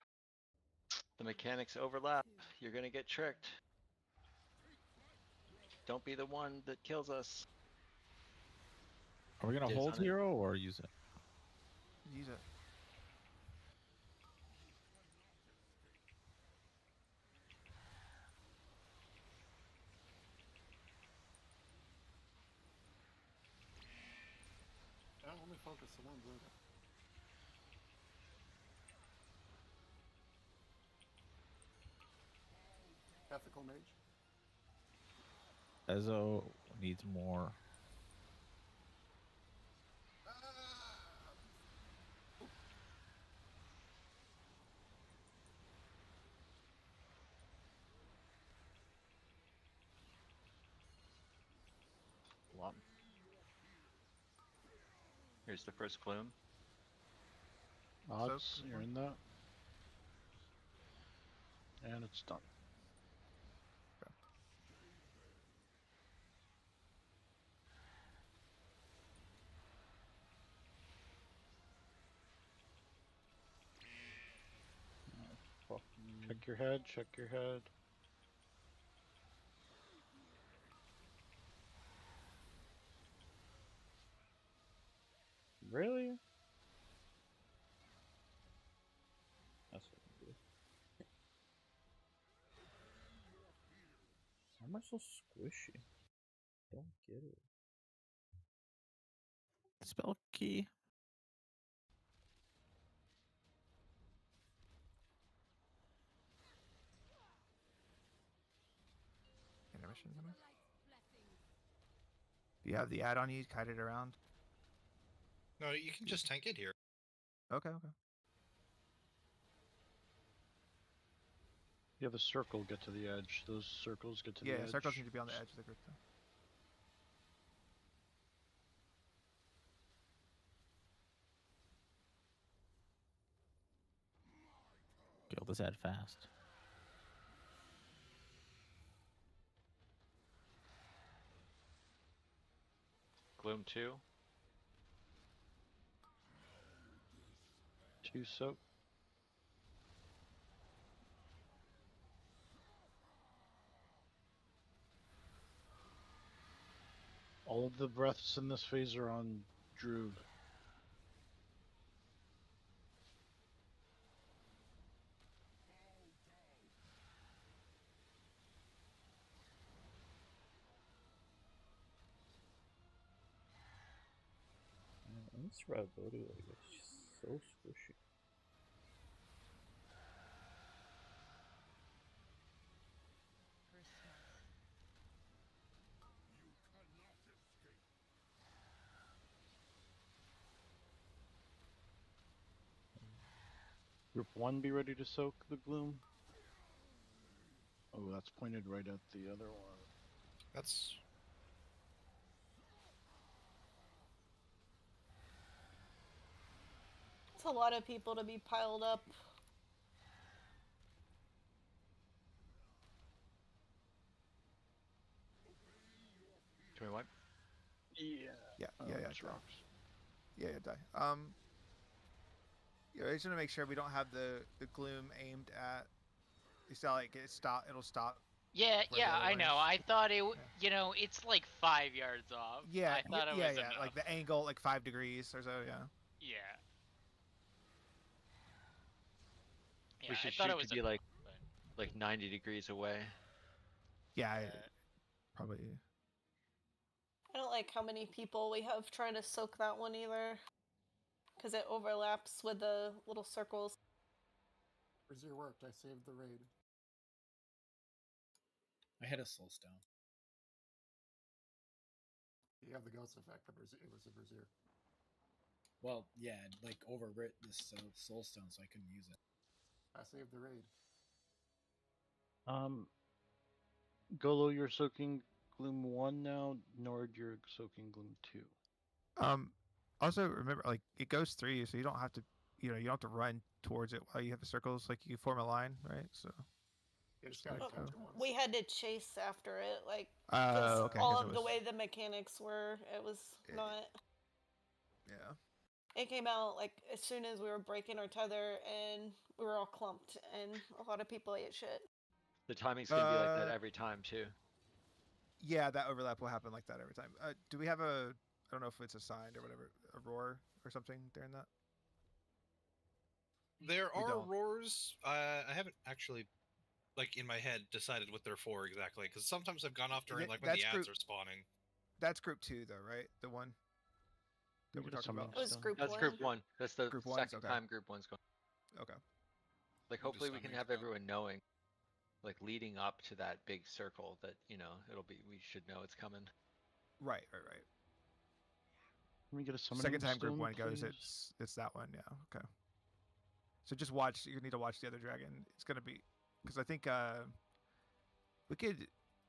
The mechanics overlap. You're gonna get tricked. Don't be the one that kills us. Are we gonna Dibs hold on it. hero or use it? Use it. Yeah, let me focus on one blue. Ethical mage. Ezo needs more. Lump. Here's the first gloom. Odds, you're in that. And it's done. Check your head, check your head. Really? That's what I do. Why am I so squishy? Don't get it. Spell key. Intermission coming. Do you have the add-on you kite it around? No, you can just tank it here. Okay, okay. Yeah, the circle get to the edge. Those circles get to the Yeah, edge. circles need to be on the edge of the group though. Kill this ad fast. Gloom 2. 2 soak. All of the breaths in this phase are on Droog. This Rabodi, like, it's just so squishy. Group 1 be ready to soak the gloom? Oh, that's pointed right at the other one. That's It's a lot of people to be piled up. Do we what? Yeah. Yeah, Oh, yeah, that's die. rocks. Yeah, die. Yeah, I just want to make sure we don't have the gloom aimed at. It's not like it'll stop. Yeah, where the yeah, other I one know. is. I thought it, you know, it's like 5 yards off. Yeah, I thought it yeah, was yeah. enough. Like the angle, like 5 degrees or so. Yeah. Yeah. Yeah, We should I thought shoot it was to be enough, like but... 90 degrees away. Yeah, probably. I don't like how many people we have trying to soak that one either. Because it overlaps with the little circles. Brazier worked. I saved the raid. I had a soulstone. You have the ghost effect, but it was a Brazier. Well, yeah, it, like overwrit this soulstone, so I couldn't use it. I saved the raid. Golo, you're soaking gloom 1 now. Nord, you're soaking gloom 2. Also remember, like it goes through you, so you don't have to, you don't have to run towards it while you have the circles. Like you form a line, right? So. You just gotta catch it once. We had to chase after it, like Okay, all 'cause it of the was- way the mechanics were. It was not. Yeah. It came out like as soon as we were breaking our tether, and we were all clumped, and a lot of people ate shit. The timing's gonna be like that every time too. Yeah, that overlap will happen like that every time. Do we have a? I don't know if it's assigned or whatever, a roar or something during that. There We are don't. roars. I haven't actually, like in my head, decided what they're for exactly. Because sometimes I've gone off during like when the That's ads group- are spawning. That's group 2 though, right? The one that we're talking about. It was group That's 1. group 1. That's the Group one's, second okay. time group 1's going. Okay. Like I'm just hopefully we can summing have stuff. everyone knowing, like leading up to that big circle that it'll be. We should know it's coming. Right. Let me get a summoning Second time group stone, 1 goes, please. it's that one. Yeah. Okay. So just watch. You need to watch the other dragon. It's gonna be because I think we could.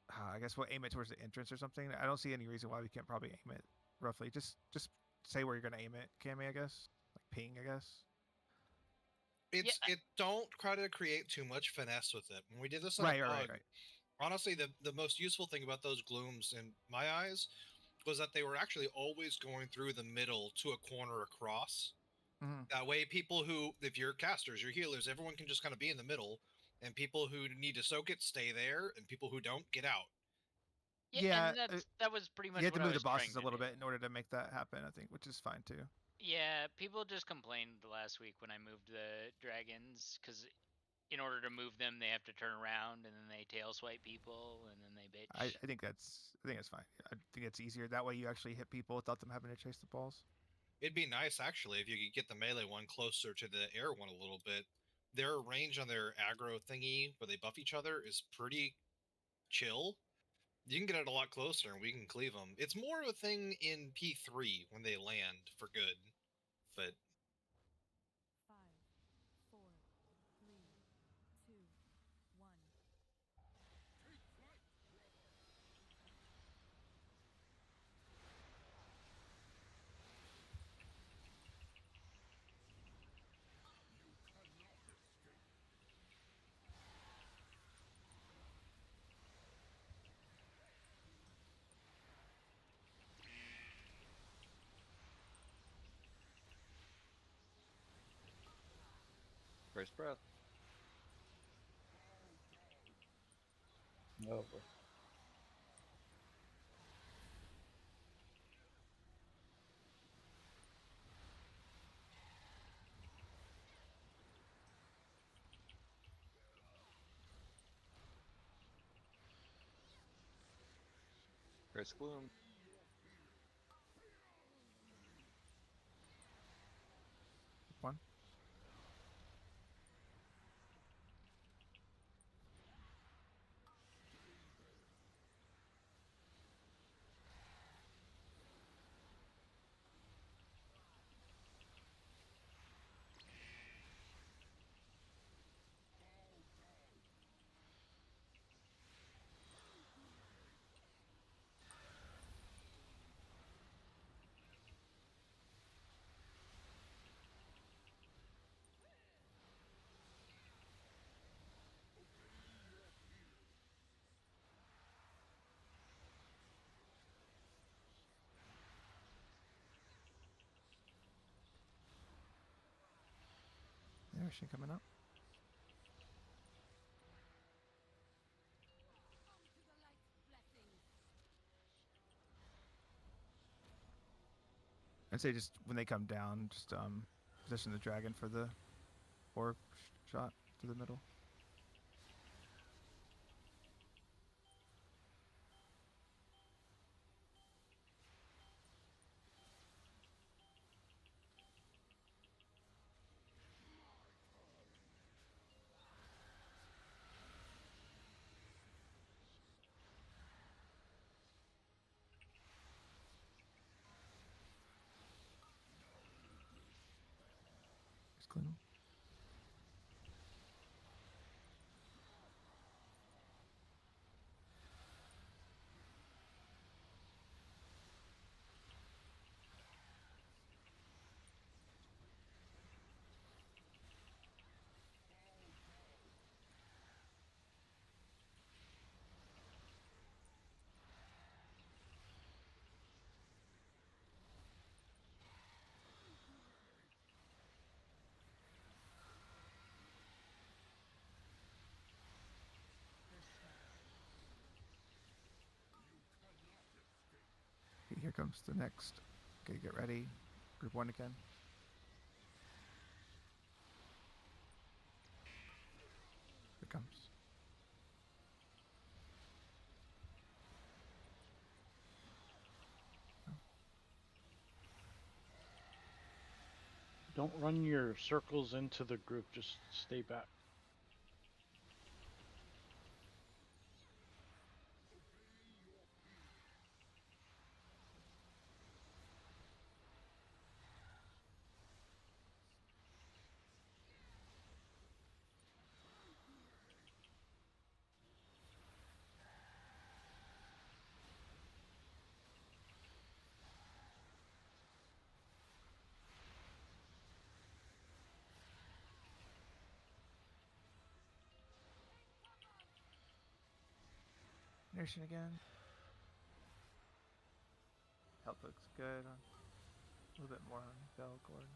I guess we'll aim it towards the entrance or something. I don't see any reason why we can't probably aim it roughly. Just say where you're gonna aim it, Cammy. I guess like ping. I guess. It don't try to create too much finesse with it. When we did this on Right. Pug, honestly, the most useful thing about those glooms in my eyes was that they were actually always going through the middle to a corner across. Mm-hmm. That way, people who, if you're casters, you're healers, everyone can just kind of be in the middle, and people who need to soak it stay there, and people who don't get out. Yeah, and that was pretty much You have to what I move the was trying bosses a to little do. bit in order to make that happen. I think, which is fine too. Yeah, people just complained last week when I moved the dragons, because in order to move them, they have to turn around, and then they tail swipe people, and then they bitch. I think that's fine. I think it's easier that way. You actually hit people without them having to chase the balls. It'd be nice, actually, if you could get the melee one closer to the air one a little bit. Their range on their aggro thingy, where they buff each other, is pretty chill. You can get it a lot closer, and we can cleave them. It's more of a thing in P3 when they land for good, but 5, 4, 3, 2, 1. First breath. Oh boy. First gloom. One. Nourishing coming up. I'd say just when they come down, just position the dragon for the orb shot to the middle. Just clean them. Okay, here comes the next. Okay, get ready. Group 1 again. Here it comes. Don't run your circles into the group, just stay back. Nourishing again. Health looks good. A little bit more on Belgord.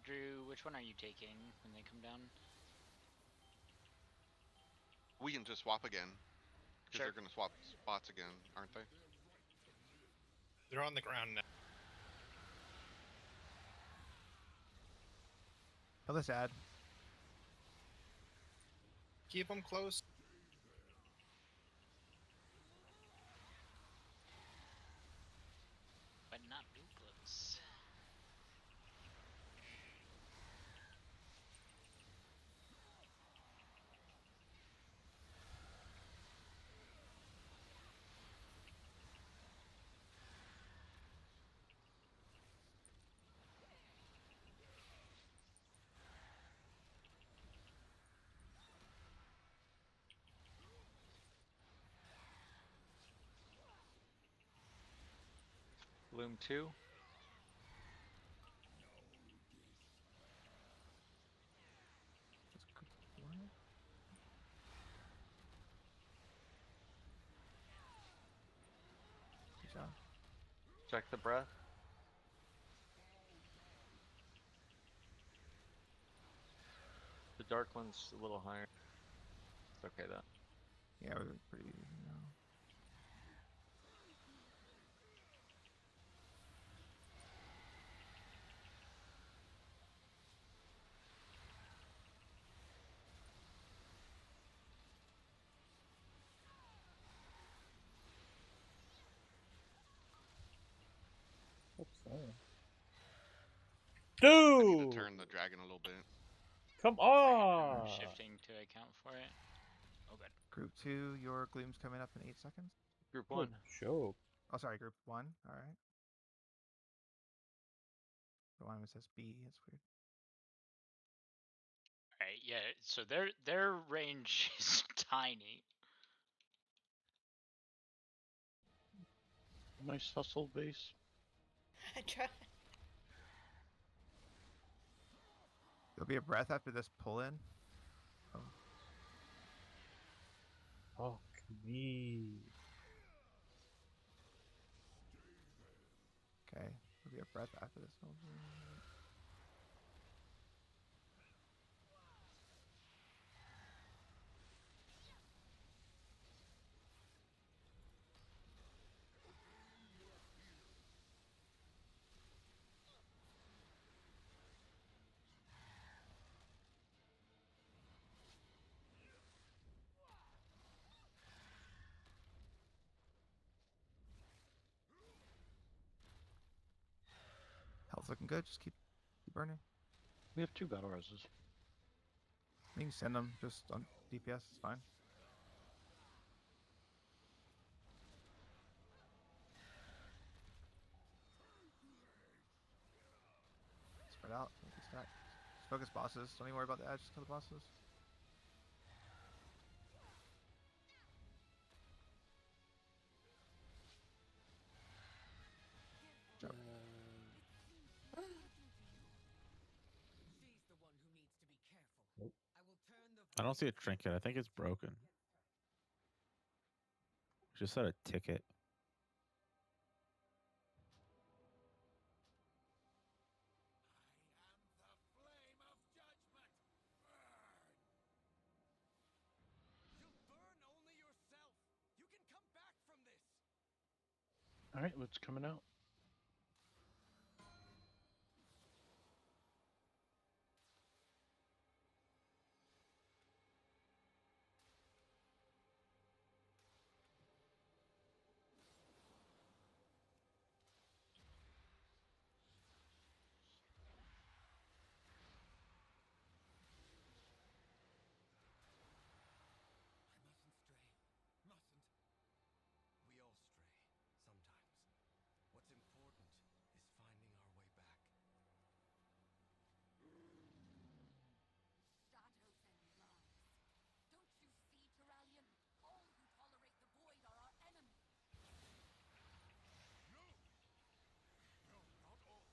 Drew, which one are you taking when they come down? We can just swap again. Because Sure. they're going to swap spots again, aren't they? They're on the ground now. Oh, let's add. Keep them close. But not too close. Bloom 2. Good job. Check the breath. The dark one's a little higher. It's okay though. Yeah, we're pretty easy now. Oops, oh. I need Dude! to turn the dragon a little bit. Come I'm on! shifting to account for it. Oh, good. Group 2, your gloom's coming up in 8 seconds. Group Good 1. joke. Oh, sorry, group 1. Alright. The one that says B, it's weird. Alright, yeah, so their range is tiny. Nice hustle base. I tried. There'll be a breath after this pull in. Oh. Fuck me. Okay, we'll be a breath after this. Health's looking good. Just keep burning. We have 2 battle roses. You can send them just on DPS. It's fine. Spread out. Stack. Just focus bosses. Don't even worry about the edge. Just kill the bosses. Jump. I don't see a trinket. I think it's broken. Just said a ticket. All right, what's coming out? We all stray, sometimes. What's important is finding our way back. Shadows and lies. Don't you see, Tyrallion? All who tolerate the void are our enemy. No! No, not all.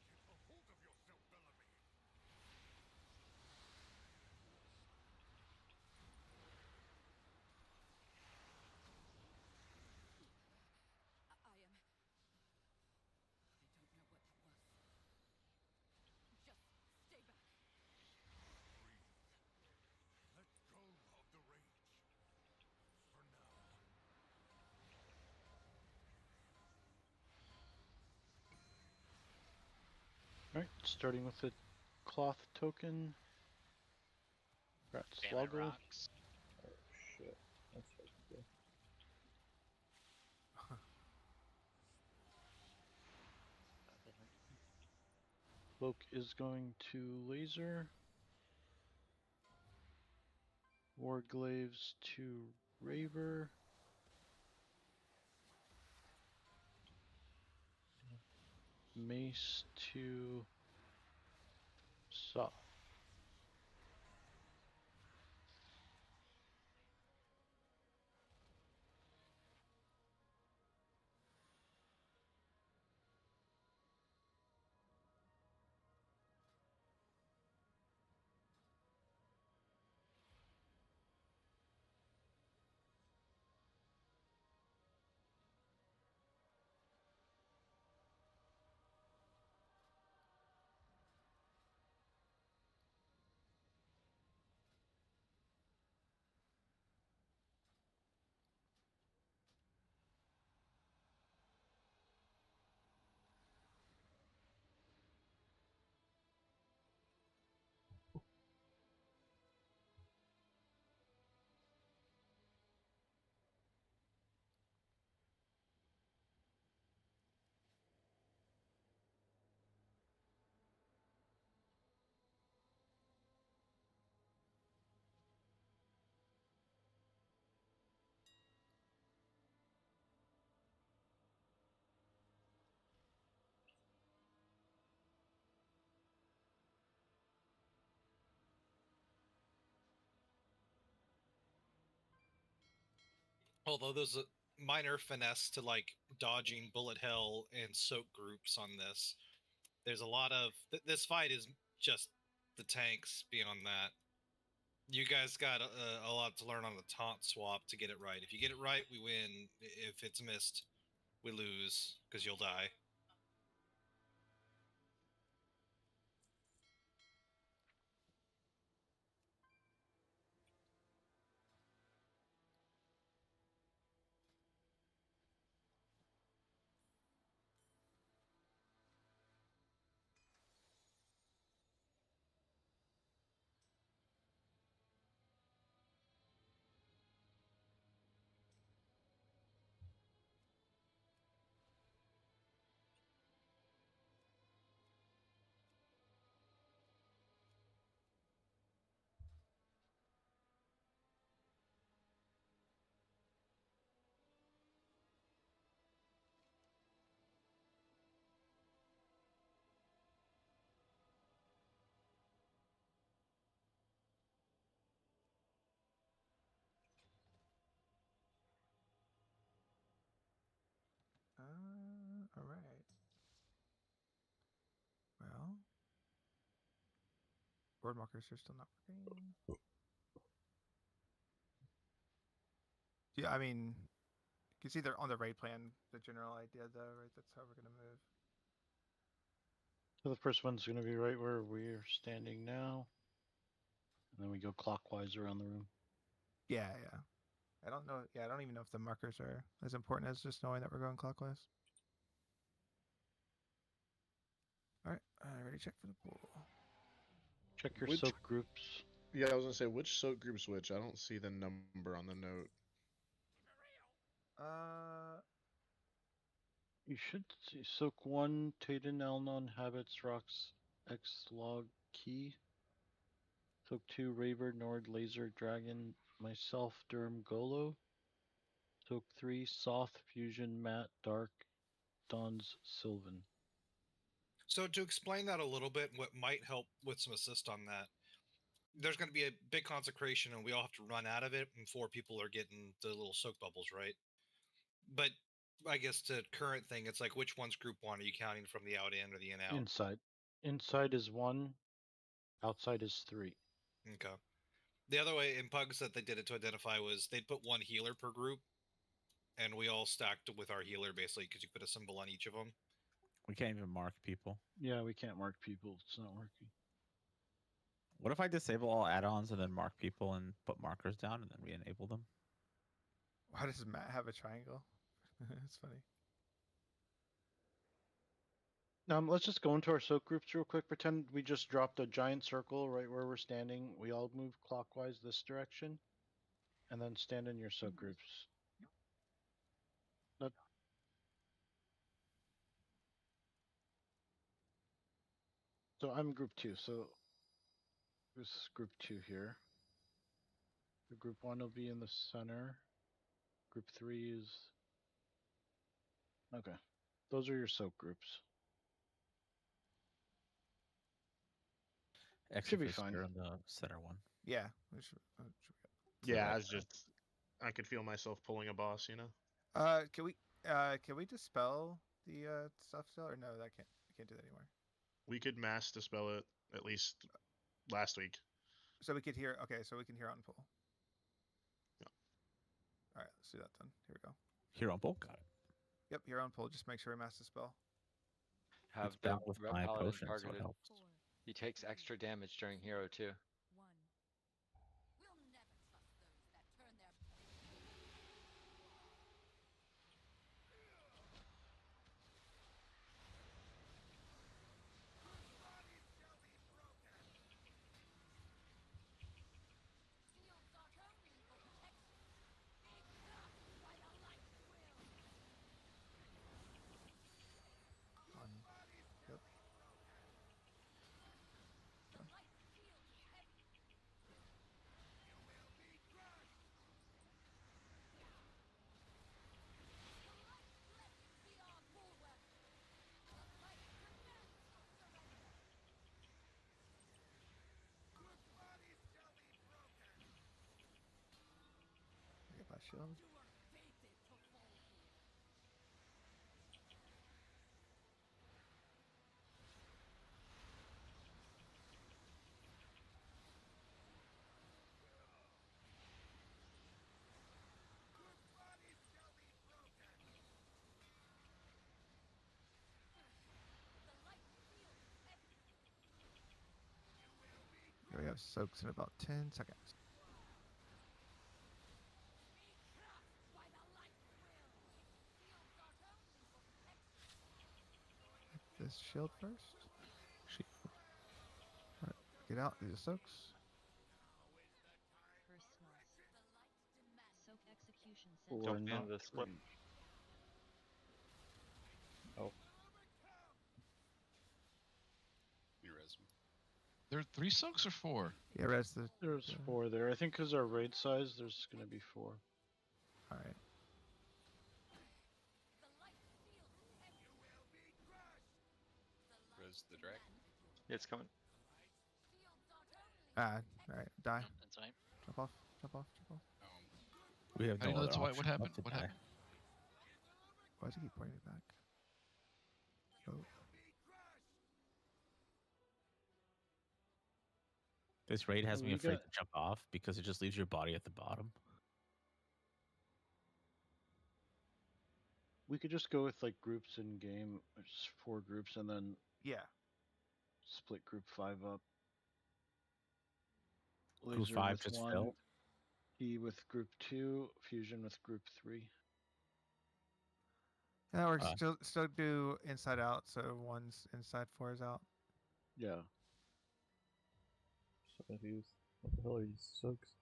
Get a hold of yourself, Bellamy. I am... I don't know what that was. Just stay back. Breathe. Let go of the rage. For now. All right, starting with the cloth token. Got Famine Sluggle. rocks. Oh shit. That's fucking cool. Cloak is going to laser. Warglaves to Raver. Mace to Saw. Although there's a minor finesse to like dodging bullet hell and soak groups on this. There's a lot of this fight is just the tanks. Beyond that, you guys got a lot to learn on the taunt swap to get it right. If you get it right, we win. If it's missed, we lose because you'll die. All right. Well, board markers are still not working. Yeah, I mean, you can see they're on the raid plan. The general idea, though, right? That's how we're gonna move. So the first one's going to be right where we're standing now. And then we go clockwise around the room. Yeah, yeah. I don't know. Yeah, I don't even know if the markers are as important as just knowing that we're going clockwise. All right, ready to check for the pool. Check your Which- soak groups. Yeah, I was gonna say which soak group's which. I don't see the number on the note. You should see soak 1, Tayden, Elnon, Habits, Rocks, X, Log, Key. Soak 2, Raver, Nord, Laser, Dragon, myself, Durham, Golo. Soak 3, Soth, Fusion, Matt, Dark, Dons, Sylvan. So to explain that a little bit, what might help with some assist on that, there's going to be a big consecration and we all have to run out of it, and 4 people are getting the little soak bubbles, right? But I guess to current thing, it's like which one's group 1? Are you counting from the out in or the in out? Inside. Inside is 1, outside is 3. Okay. The other way in Pugs that they did it to identify was they'd put 1 healer per group, and we all stacked with our healer basically because you put a symbol on each of them. We can't even mark people. Yeah, we can't mark people. It's not working. What if I disable all add-ons and then mark people and put markers down and then re-enable them? Why does Matt have a triangle? It's funny. Let's just go into our soak groups real quick. Pretend we just dropped a giant circle right where we're standing. We all move clockwise this direction. And then stand in your soak groups. So I'm group 2, so this is group 2 here. The group 1 will be in the center. Group 3 is... Okay. Those are your soak groups. Should be fine. On the center one. Yeah. Yeah, I was just. I could feel myself pulling a boss, you know. Can we dispel the stuff still, or no? That can't. We can't do that anymore. We could mass dispel it at least last week. So we could hear. Okay, so we can hear on pull. Yeah. All right, let's do that then. Here we go. Here on pull. Got it. Yep, here on pull. Just make sure we mass dispel. Have It's back with Red my Paladin potion, so it targeted. helps. He takes extra damage during hero too. We'll never trust those that turn their shields are only for protection. Enough by the light will. On. Yep. The light shield is heavy. You will be crushed. The light, let it be our bulwark. The light demands your surrender. Good bodies shall be broken. I get my shield. You were fated to fall here. Good bodies shall be broken. soaks in about 10 seconds. Hit this shield first. Alright, get out. Do the soaks. Soak execution Or center. not the split. Oh. You res me. There are 3 soaks or 4? Yeah, rest the. There's 4 there. I think because our raid size, there's going to be 4. Alright. Res the drag. It's coming. Alright, die. That's fine. Jump off, jump off, jump off. We have I no know other that's why. option What but happened? to What die. happened? Why does he keep pointing it back? Oh. This raid has me We afraid got- to jump off because it just leaves your body at the bottom. We could just go with like groups in game, just 4 groups, and then Yeah. split group 5 up. Group Laser 5 with just 1, filled. E with group 2, Fusion with group 3. Yeah, or Uh. still do inside out, so 1's inside, 4 is out. Yeah. So what the hell are these soaks?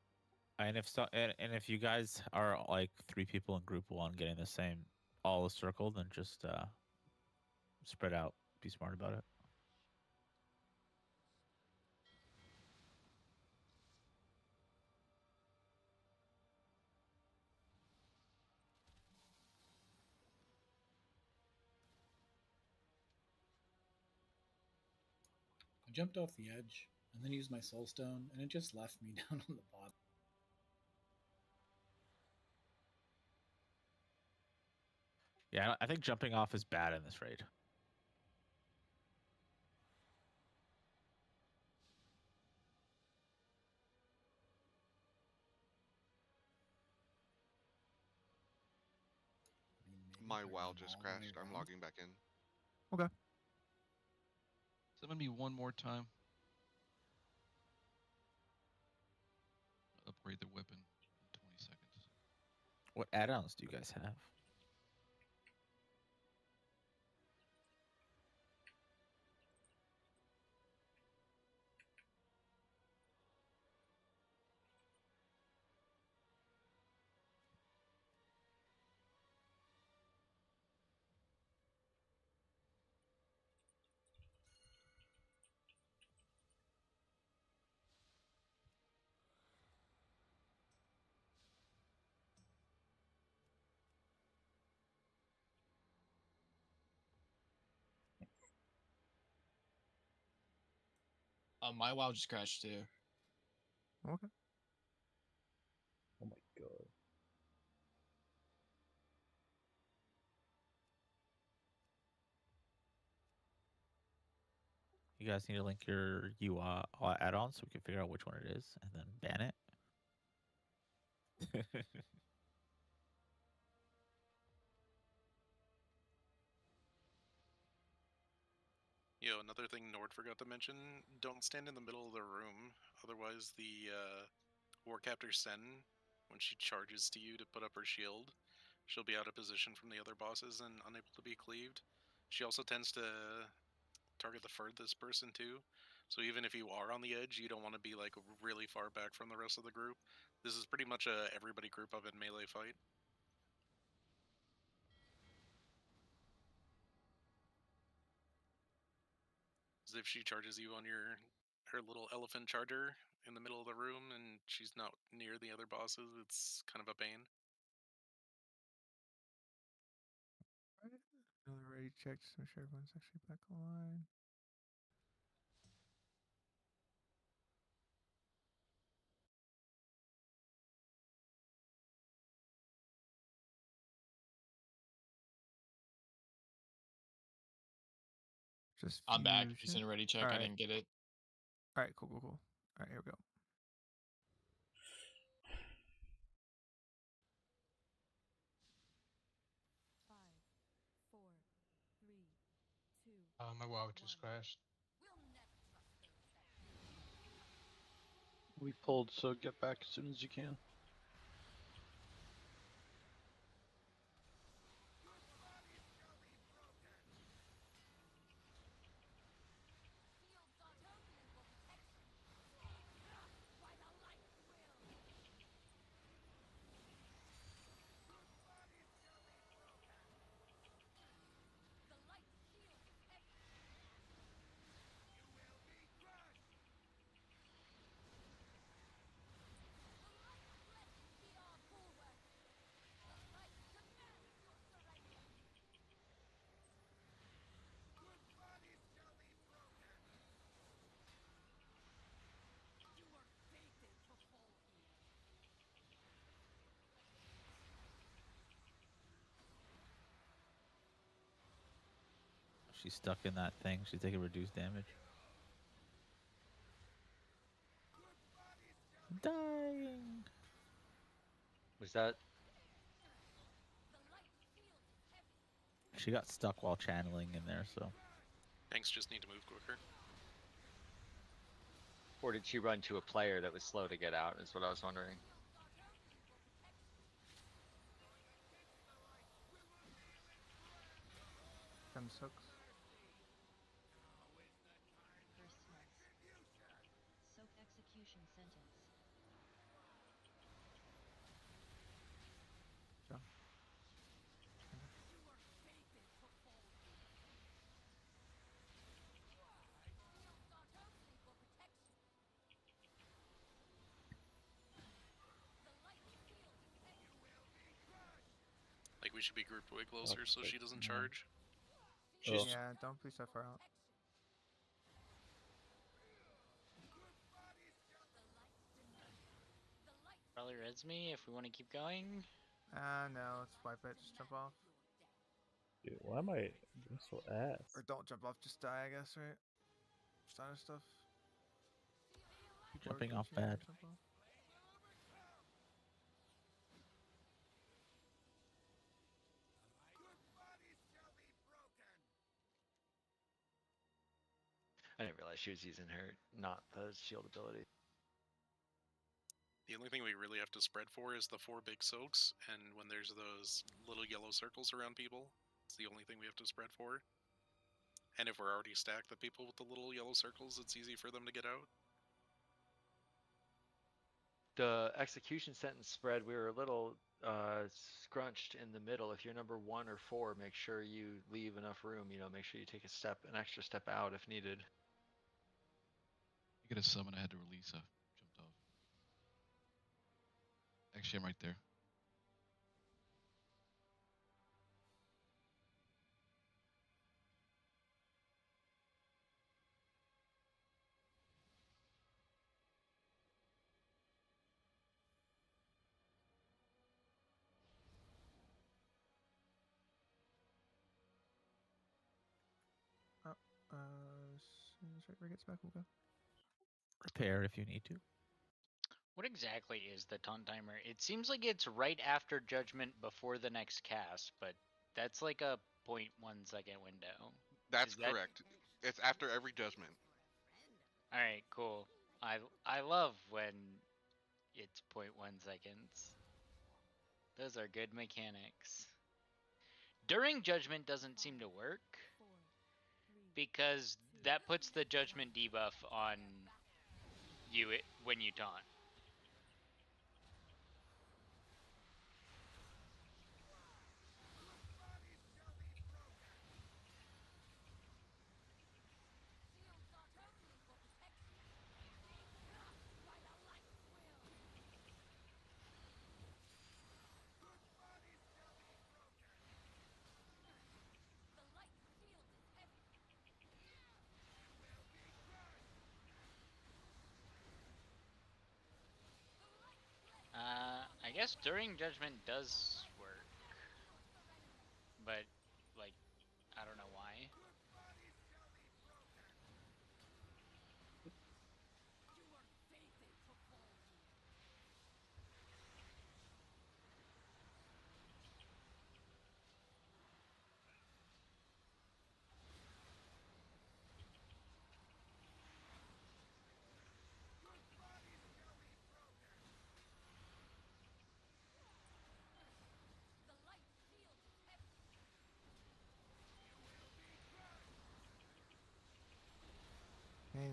And if you guys are like 3 people in group 1 getting the same all a circle, then just spread out. Be smart about it. I jumped off the edge and then used my soul stone, and it just left me down on the bottom. Yeah, I think jumping off is bad in this raid. My WoW just crashed. I'm logging back in. Okay. Summon me one more time. Upgrade the weapon in 20 seconds. What add-ons do you guys have? My WoW just crashed too. Okay. Oh my god. You guys need to link your UI add-on so we can figure out which one it is and then ban it. Yo, another thing Nord forgot to mention, don't stand in the middle of the room, otherwise the Warcaptor Sen, when she charges to you to put up her shield, she'll be out of position from the other bosses and unable to be cleaved. She also tends to target the furthest person too, so even if you are on the edge, you don't want to be like really far back from the rest of the group. This is pretty much a everybody group up in melee fight. If she charges you on her little elephant charger in the middle of the room and she's not near the other bosses, it's kind of a pain. Another raid check just to make sure everyone's actually back online. Just I'm back. Just Fusion. in a ready check. I Alright. didn't get it. Alright, cool. Alright, here we go. My WoW just crashed. We pulled, so get back as soon as you can. She's stuck in that thing. She's taking reduced damage. Dying. Was that? She got stuck while channeling in there, so. Tanks just need to move quicker. Or did she run to a player that was slow to get out, is what I was wondering. Them soaks. First smarts. Soak execution sentence. Jump. Like we should be grouped way closer so she doesn't no. charge. Yeah, don't be so far out. Probably reds me if we want to keep going. No, let's wipe it. Just jump off. Dude, why am I being so ass? Or don't jump off, just die, I guess, right? Stun and stuff. People are Jumping off glitching, bad. jump off. I didn't realize she was using her, not the shield ability. The only thing we really have to spread for is the 4 big soaks, and when there's those little yellow circles around people, it's the only thing we have to spread for. And if we're already stacked, the people with the little yellow circles, it's easy for them to get out. The execution sentence spread, we were a little scrunched in the middle. If you're number 1 or 4, make sure you leave enough room. You know, make sure you take an extra step out if needed. You get a summon, I had to release. I jumped off. Actually, I'm right there. As soon as Ray gets back, we'll go. Repair if you need to. What exactly is the taunt timer? It seems like it's right after judgment before the next cast, but that's like a 0.1 second window. That's Is that- correct. It's after every judgment. All right, cool. I love when it's 0.1 seconds. Those are good mechanics. During judgment doesn't seem to work because that puts the judgment debuff on you when you taunt. I guess during judgment does work, but like I don't know why.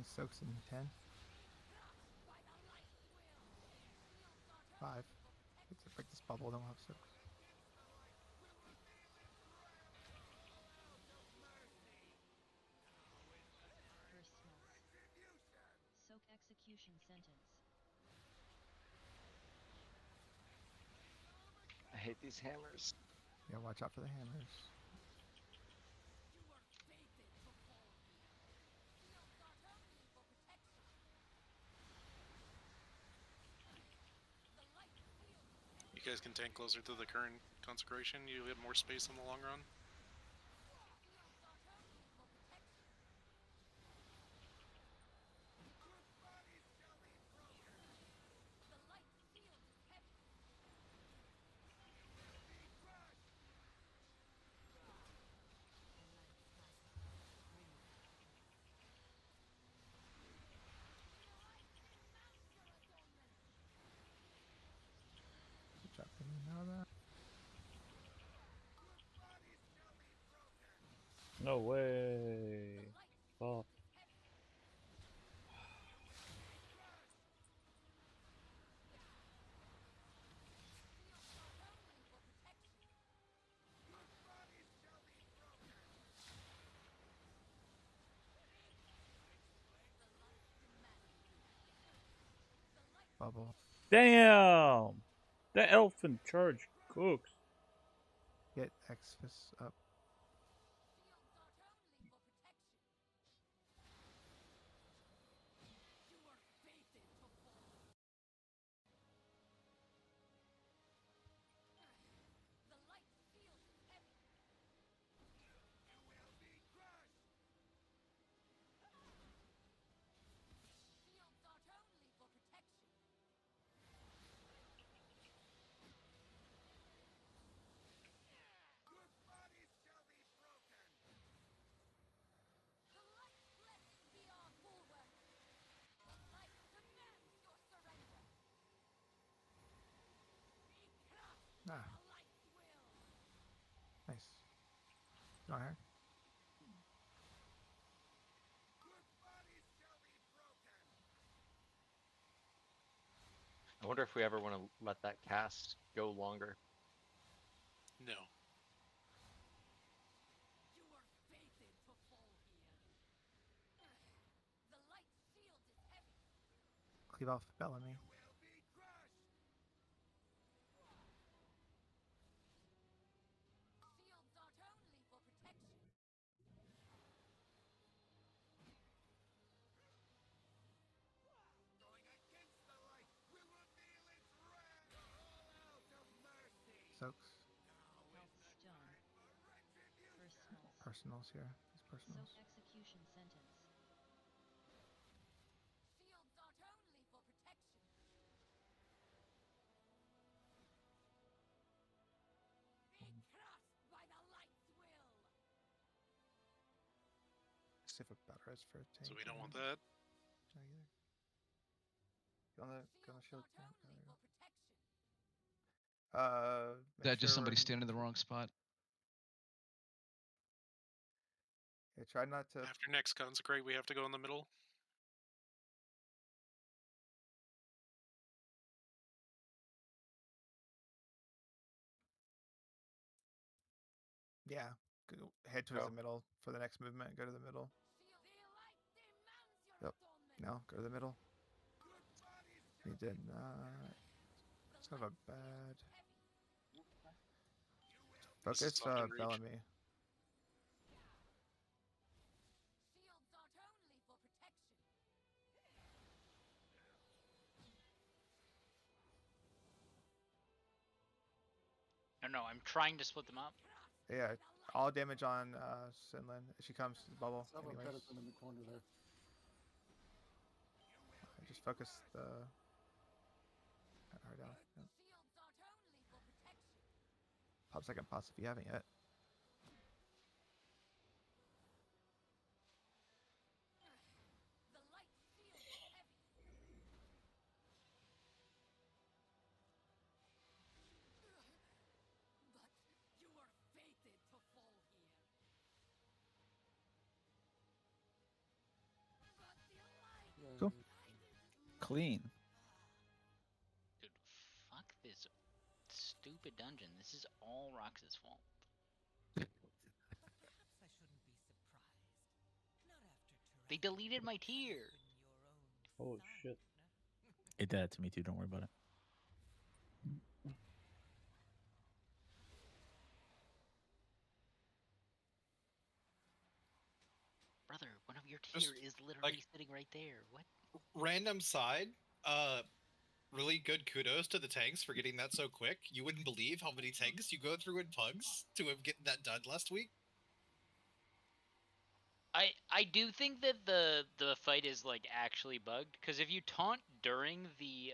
soaks in 10. 5. Let's break this bubble, then we'll have soaks. First smoke. Soak execution sentence. I hate these hammers. Yeah, watch out for the hammers. You guys can tank closer to the current consecration. You have more space in the long run. Drop them in now that. No way. Fuck. Bubble. Damn! That elfin charge cooks. Get Exfus up. Ah. Nice. Go ahead. I wonder if we ever want to let that cast go longer. No. Cleave off Bellamy. Soaks. Stone. Personals. Personals here. These personals. Soak execution sentence. See if a better res for a tank. So we don't want that. Not either. Go on the shield. Yeah, there you go. Is that just somebody standing in the wrong spot? Yeah, try not to. After next consecrate, we have to go in the middle. Yeah. Go head towards the middle for the next movement. Go to the middle. Yep. Now go to the middle. He did not. It's kind of a bad. Focus Bellamy. No, I'm trying to split them up. Yeah, all damage on Sinlin. She comes to the bubble. Have a Anyways. Pelican in the corner there. Just focus the. Her down. Yep. Pop second pass if you haven't yet. clean. Dude, fuck this stupid dungeon. This is all Rox's fault. They deleted my tier. Oh shit. It did that to me too. Don't worry about it. Brother, one of your tier is literally sitting right there. What? Random side, really good kudos to the tanks for getting that so quick. You wouldn't believe how many tanks you go through in Pugs to have gotten that done last week. I do think that the fight is like actually bugged, because if you taunt during the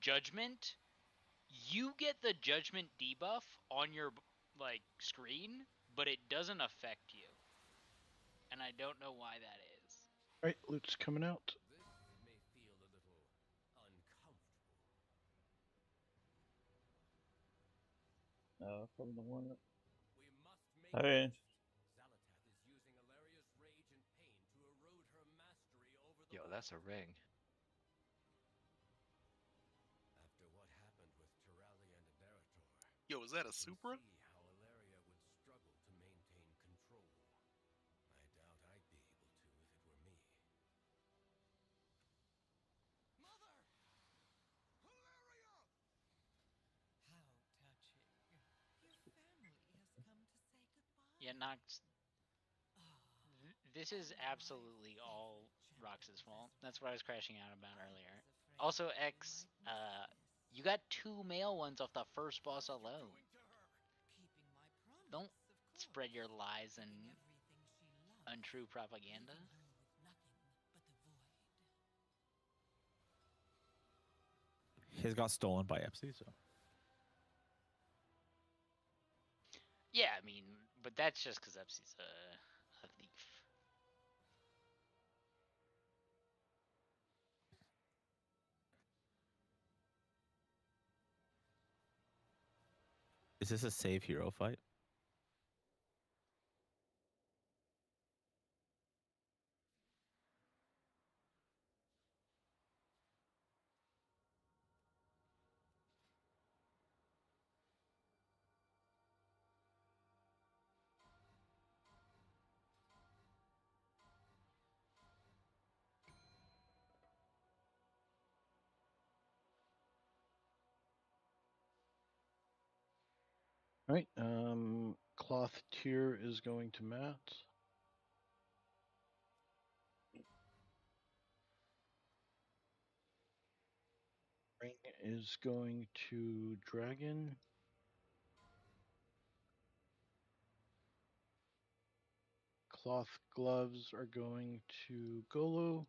judgment, you get the judgment debuff on your like screen, but it doesn't affect you. And I don't know why that is. Alright, loot's coming out. From the one. Hey. Yo, that's a ring. Yo, is that a Supra? Yeah, Nox. This is absolutely all Rox's fault. That's what I was crashing out about earlier. Also, X, you got 2 male ones off the first boss alone. Don't spread your lies and untrue propaganda. His got stolen by Epsi, so. Yeah, I mean, but that's just because Epsi's a thief. Is this a save hero fight? Alright, cloth tier is going to Matt. Ring is going to Dragon. Cloth gloves are going to Golo.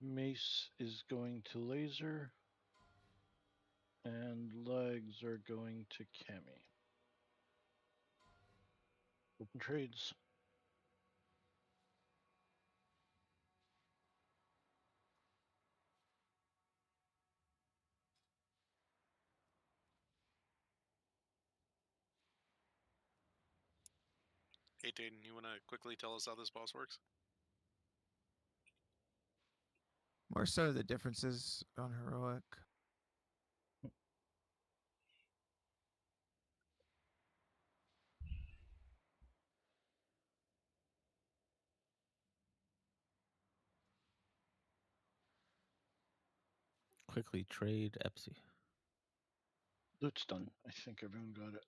Mace is going to Laser. And legs are going to Cammy. Open trades. Hey, Dayton, you want to quickly tell us how this boss works? More so the differences on heroic. Quickly trade Epsi. Loot's done. I think everyone got it.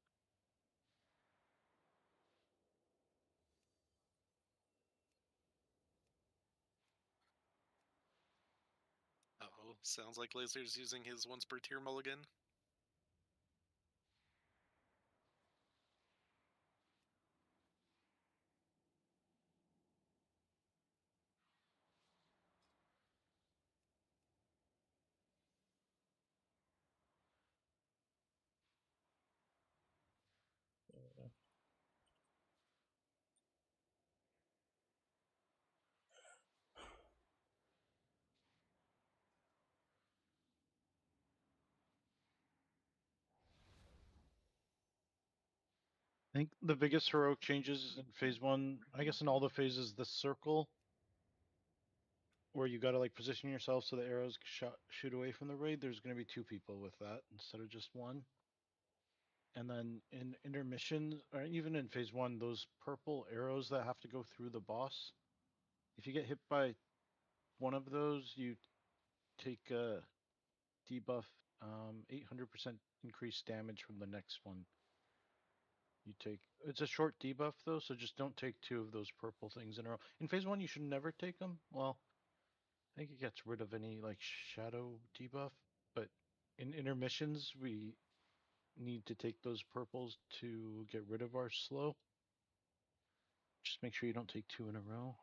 Uh-oh, sounds like Laser's using his once per tier mulligan. I think the biggest heroic changes in phase one, I guess in all the phases, the circle where you got to like position yourself so the arrows shoot away from the raid, there's going to be 2 people with that instead of just 1. And then in intermissions, or even in phase 1, those purple arrows that have to go through the boss, if you get hit by one of those, you take a debuff, 800% increased damage from the next one. It's a short debuff though, so just don't take 2 of those purple things in a row. In phase 1, you should never take them. Well, I think it gets rid of any like shadow debuff, but in intermissions, we need to take those purples to get rid of our slow. Just make sure you don't take 2 in a row.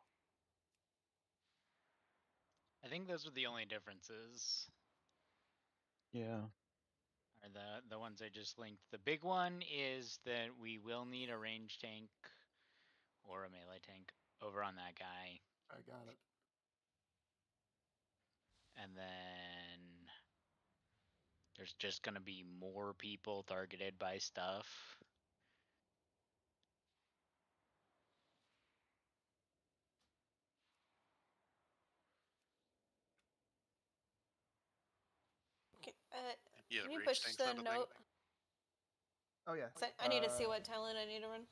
I think those are the only differences. Yeah. Are the ones I just linked. The big one is that we will need a range tank or a melee tank over on that guy. I got it. And then there's just gonna be more people targeted by stuff. Yeah, Can you rage push tank's the not a thing. note? Oh yeah. I need to see what talent I need to run.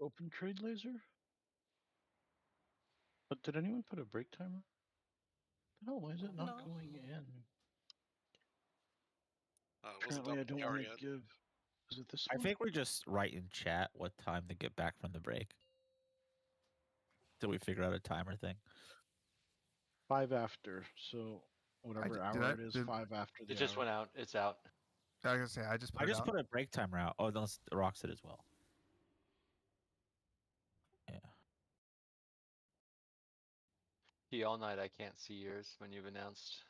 Open trade laser? But did anyone put a break timer? No, why is it not No. going in? It wasn't Apparently, I up in don't the hour want yet. to give. Is it this I one? think we just write in chat what time to get back from the break. Till we figure out a timer thing. 5 after. So whatever hour it is, 5 after the It just hour. went out. It's out. I was gonna say I just put I it just out. put a break timer out. Oh, no, Rocks it as well. Yeah. See, all night I can't see yours when you've announced.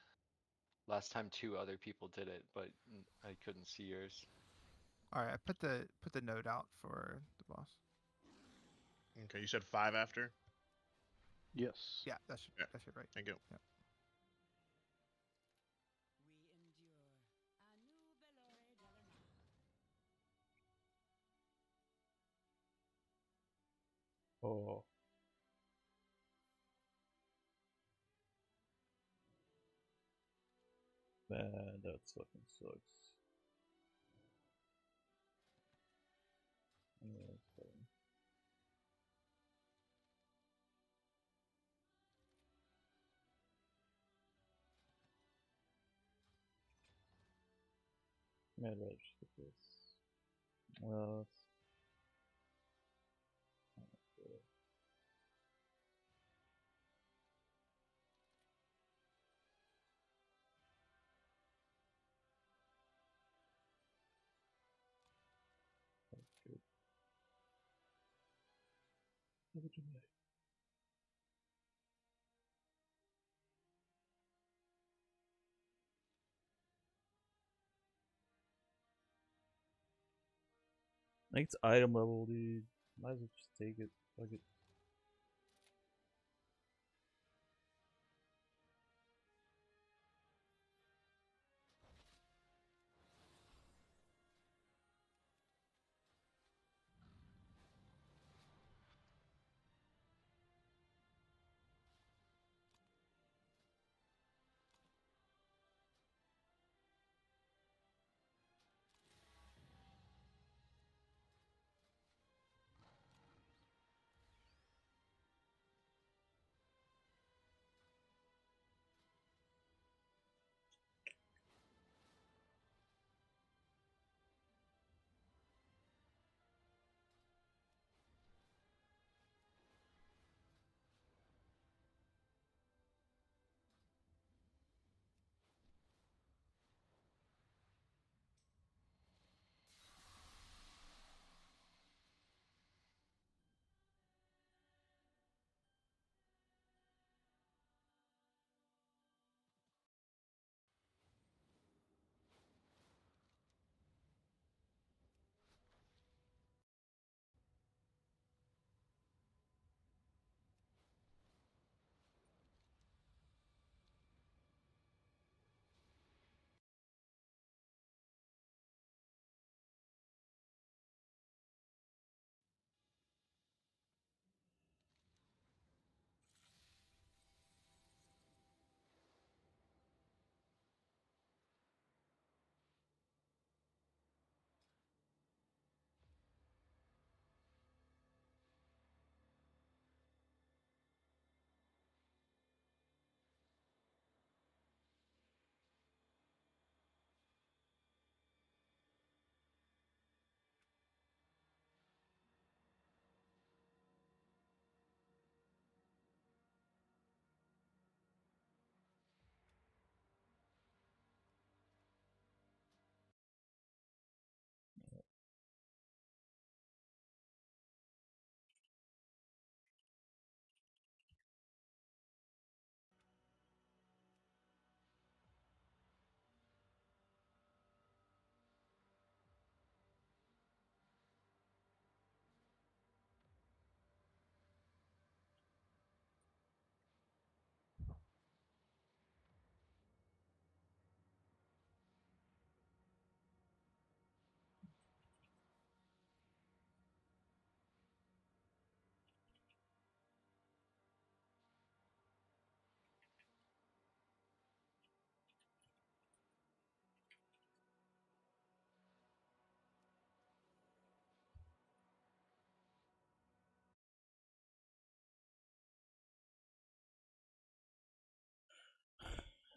Last time 2 other people did it, but I couldn't see yours. All right, I put the note out for the boss. Okay, you said 5 after? Yes. Yeah, that should right. Thank you. Yeah. Oh. Man, that fucking sucks. Yeah, it's fine. Mad Rage, get this. Well, that's good. Give it to me. Like it's item level, dude. Might as well just take it. Fuck it.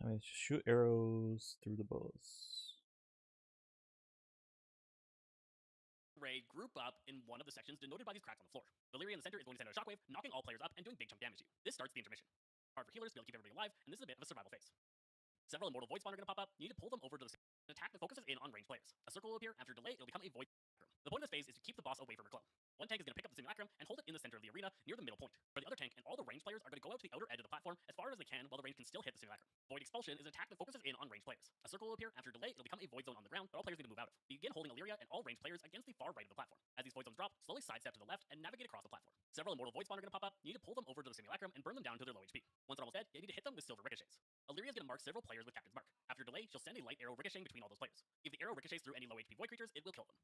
I mean, shoot arrows through the bows. Raid group up in one of the sections denoted by these cracks on the floor. Valyria in the center is going to send out a shockwave, knocking all players up and doing big chunk damage to you. This starts the intermission. Hard for healers to be able to keep everybody alive, and this is a bit of a survival phase. Several immortal void spawn are going to pop up. You need to pull them over to the attack that focuses in on ranged players. A circle will appear. After a delay, it'll become a void simulacrum. The point of this phase is to keep the boss away from her clone. One tank is going to pick up the simulacrum and hold it in the center of the arena near the middle point, where the other tank and all the ranged players are going to go out to the outer edge of the platform as far as they can while the range can still hit the simulacrum. Void expulsion is an attack that focuses in on ranged players. A circle will appear. After a delay, it'll become a void zone on the ground that all players need to move out of. Begin holding Illyria and all ranged players against the far right of the platform. As these void zones drop, slowly sidestep to the left and navigate across the platform. Several immortal void spawn are going to pop up. You need to pull them over to the simulacrum and burn them down to their low HP. Once they're almost dead, you need to hit them with silver ricochets. Illyria is going to mark several players with Captain's Mark. After a delay, she'll send a light arrow ricocheting between all those players. If the arrow ricochets through any low HP void creatures, it will kill them.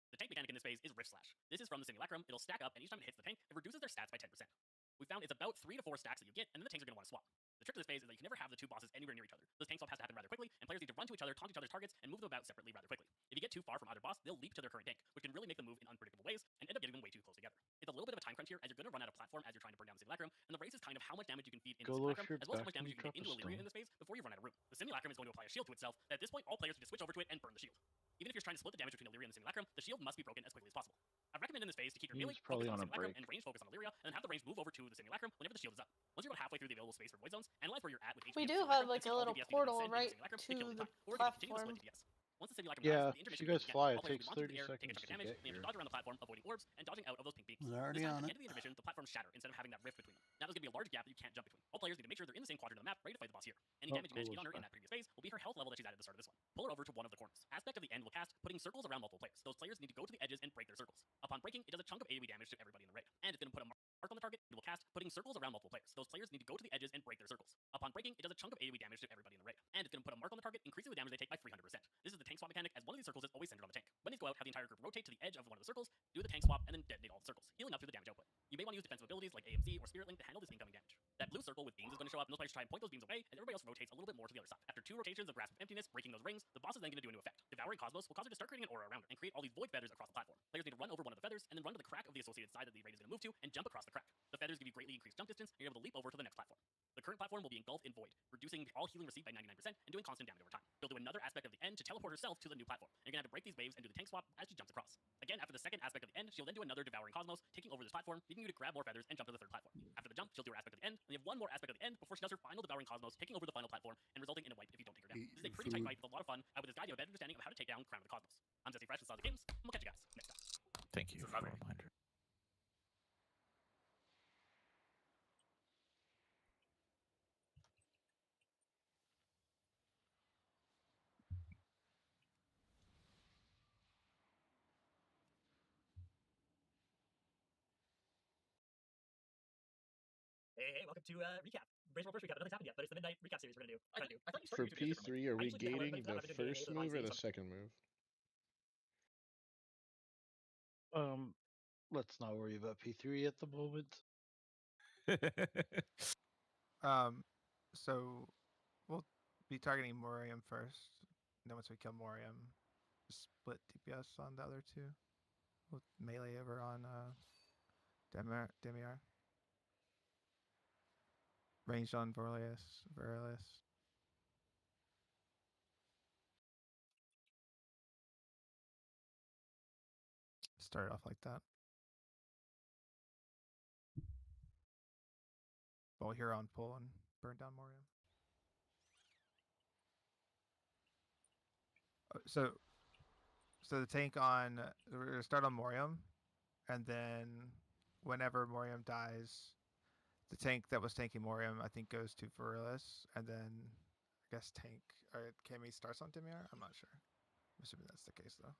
The tank mechanic in this phase is Rift Slash. This is from the simulacrum. It'll stack up, and each time it hits the tank, it reduces their stats by 10%. We found it's about 3 to 4 stacks that you get, and then the tanks are going to want to swap. The trick to this phase is that you can never have the two bosses anywhere near each other. This tank swap has to happen rather quickly, and players need to run to each other, taunt each other's targets, and move them about separately rather quickly. If you get too far from either boss, they'll leap to their current tank, which can really make them move in unpredictable ways, and end up getting them way too close together. It's a little bit of a time crunch here, as you're going to run out of platform as you're trying to burn down the simulacrum, and the race is kind of how much damage you can feed into the Golo, simulacrum, if you're as well as how back, much damage can you can get you into drop a Illyria in stone? this phase before you run out of room. The simulacrum is going to apply a shield to itself, that at this point all players need to switch over to it and burn the shield. Even if you're trying to split the damage between Illyria and the simulacrum, the shield must be broken as quickly as possible. I recommend in this phase to keep your He melee was probably focused on the on a simulacrum break. and range focus on Illyria, and then have the range move over to the simulacrum whenever the shield is up. Once you're about halfway through the available space for void zones, analyze where you're at with HP. We of the do simulacrum have and like see a all little DPS you can portal send into right simulacrum to kill the time, or you can continue to platform. split DPS. Once the simulacrum Yeah, dies, the if intermission you guys begins again. fly, All it players takes will be launched 30 into the air, taking a seconds chunk of to damage, get and you have to here. dodge around the platform, avoiding orbs, and dodging out of those pink beams. They're already This time, on at the it. end of the intermission, the platforms shatter instead of having that rift between them. Now there's going to be a large gap that you can't jump between. All players need to make sure they're in the same quadrant of the map, ready to fight the boss here. Any Oh, damage you manage to get on Golo's her in back. that previous phase will be her health level that she's at the start of this one. Pull her over to one of the corners. Aspect of the end will cast, putting circles around multiple players. Those players need to go to the edges and break their circles. Upon breaking, it does a chunk of AoE damage to everybody in the raid. And it's going to put a mark on the target. It will cast, putting circles around multiple players. Those players need to go to the edges and break their circles. Upon breaking, it does a chunk of AoE damage to everybody in the raid. And it's going to put a mark on the target, increasing the damage they take by 300%. This is the tank swap mechanic, as one of these circles is always centered on the tank. When these go out, have the entire group rotate to the edge of one of the circles, do the tank swap, and then detonate all the circles, healing up through the damage output. You may want to use defensive abilities like AMZ or Spirit Link to handle this incoming damage. That blue circle with beams is going to show up, and those players try and point those beams away, as everybody else rotates a little bit more to the other side. After 2 rotations of Grasp of Emptiness, breaking those rings, the boss is then going to do a new effect. Devouring Cosmos will cause her to start creating an aura around her, and create all these void feathers across the platform. Players need to run over one of the feathers, and then run to the crack of the associated side that the raid is going to move to, and jump across the crack. The feathers give you greatly increased jump distance, and you're able to leap over to the next platform. The current platform will be engulfed in void, reducing all healing received by 99% and doing constant damage over time. She'll do another aspect of the end to teleport herself to the new platform. And you're going to have to break these waves and do the tank swap as she jumps across. Again, after the second aspect of the end, she'll then do another Devouring Cosmos, taking over this platform, leaving you to grab more feathers and jump to the third platform. After the jump, she'll do her aspect of the end, and you have one more aspect of the end before she does her final Devouring Cosmos, taking over the final platform and resulting in a wipe if you don't take her down. This is a pretty tight fight with a lot of fun, and with this guide you have a better understanding of how to take down Crown of the Cosmos. I'm Jesse Fresh with Solid Games, and we'll catch you guys next time. Thank you for the reminder. Hey, welcome to recap. Brace for first recap. Nothing's happened yet, but it's the midnight recap series we're gonna do. I thought you For started YouTube P3, are I we usually do that, gating like, the I've been doing first AA move or with the Live second move? Let's not worry about P3 at the moment. So we'll be targeting Morium first. And then once we kill Morium, split DPS on the other two. We'll melee over on Demiar. Ranged on Virilis. Start off like that. While Huron pull and burn down Morium. So the tank on we're gonna start on Morium, and then whenever Morium dies, the tank that was tanking Morium I think goes to Virilis, and then I guess tank or Cammy starts on Demiar. I'm not sure. I'm assuming that's the case though.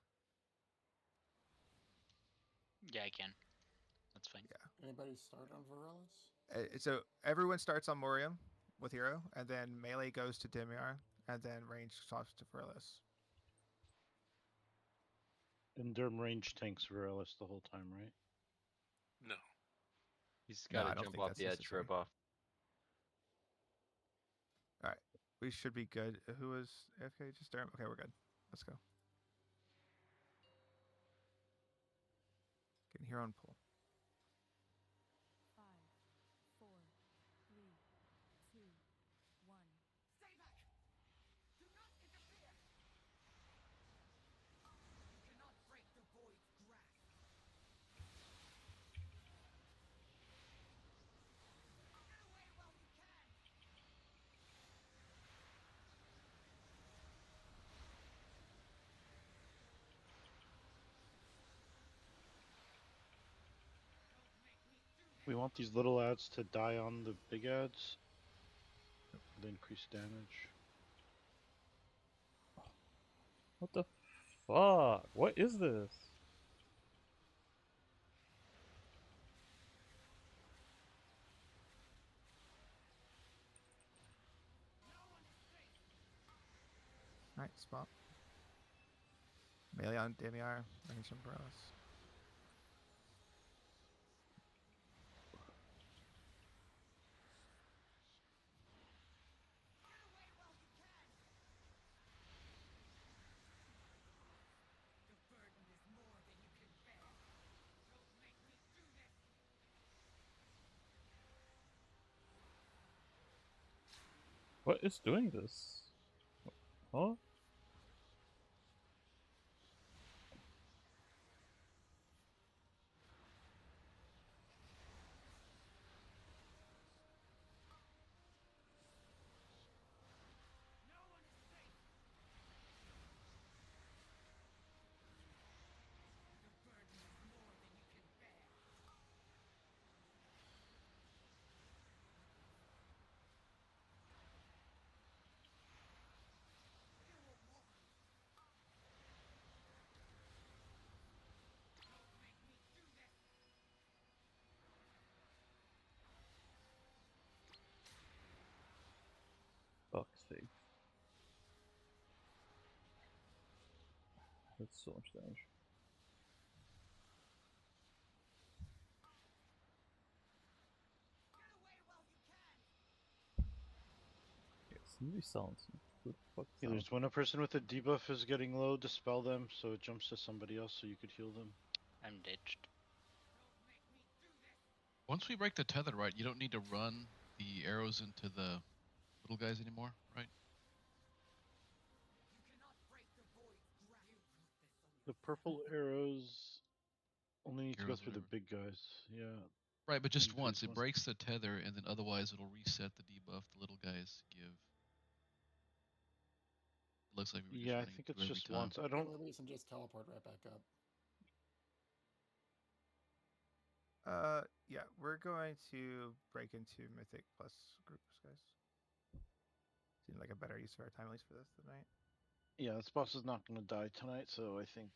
Yeah, I can. That's fine. Yeah. Anybody start on Virilis? So everyone starts on Morium with Hero, and then melee goes to Demiar, and then range swaps to Virilis. And Derm range tanks Virilis the whole time, right? No. He's No, got I to don't jump think off that's the edge for a necessary. buff. All right, we should be good. Who was AFK? Just Derm. Okay, we're good. Let's go. Getting Hero on pull. 5, 4, 3, 2, 1. Stay back! We want these little ads to die on the big ads. The increased damage. What the fuck? What is this? Alright, spot. Melee on Damiar, range umbrellas. What is doing this? Huh? Fuck's sake. That's so much damage. Yeah, somebody silence me. Who the fuck Yeah, silenced there's when a person with a debuff is getting low, dispel them so it jumps to somebody else so you could heal them. I'm ditched. Once we break the tether, right, you don't need to run the arrows into the little guys anymore, right? The purple arrows only need to go Arrows, through the whatever. big guys. Yeah. Right, but just in once. phase It one. breaks the tether, and then otherwise it'll reset the debuff the little guys give. It looks like we were just Yeah, I running think it it's through every just time. once. I don't. For a reason, just teleport right back up. Yeah, we're going to break into Mythic plus groups, guys. Seems like a better use of our time, at least for this tonight. Yeah, this boss is not going to die tonight, so I think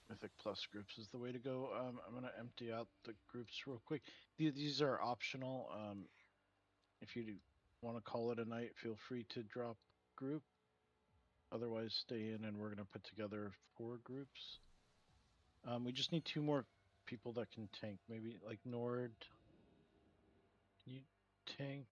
Mythic Plus groups is the way to go. I'm going to empty out the groups real quick. These are optional. If you want to call it a night, feel free to drop group. Otherwise, stay in and we're going to put together 4 groups. We just need 2 more people that can tank. Maybe like Nord. Can you tank?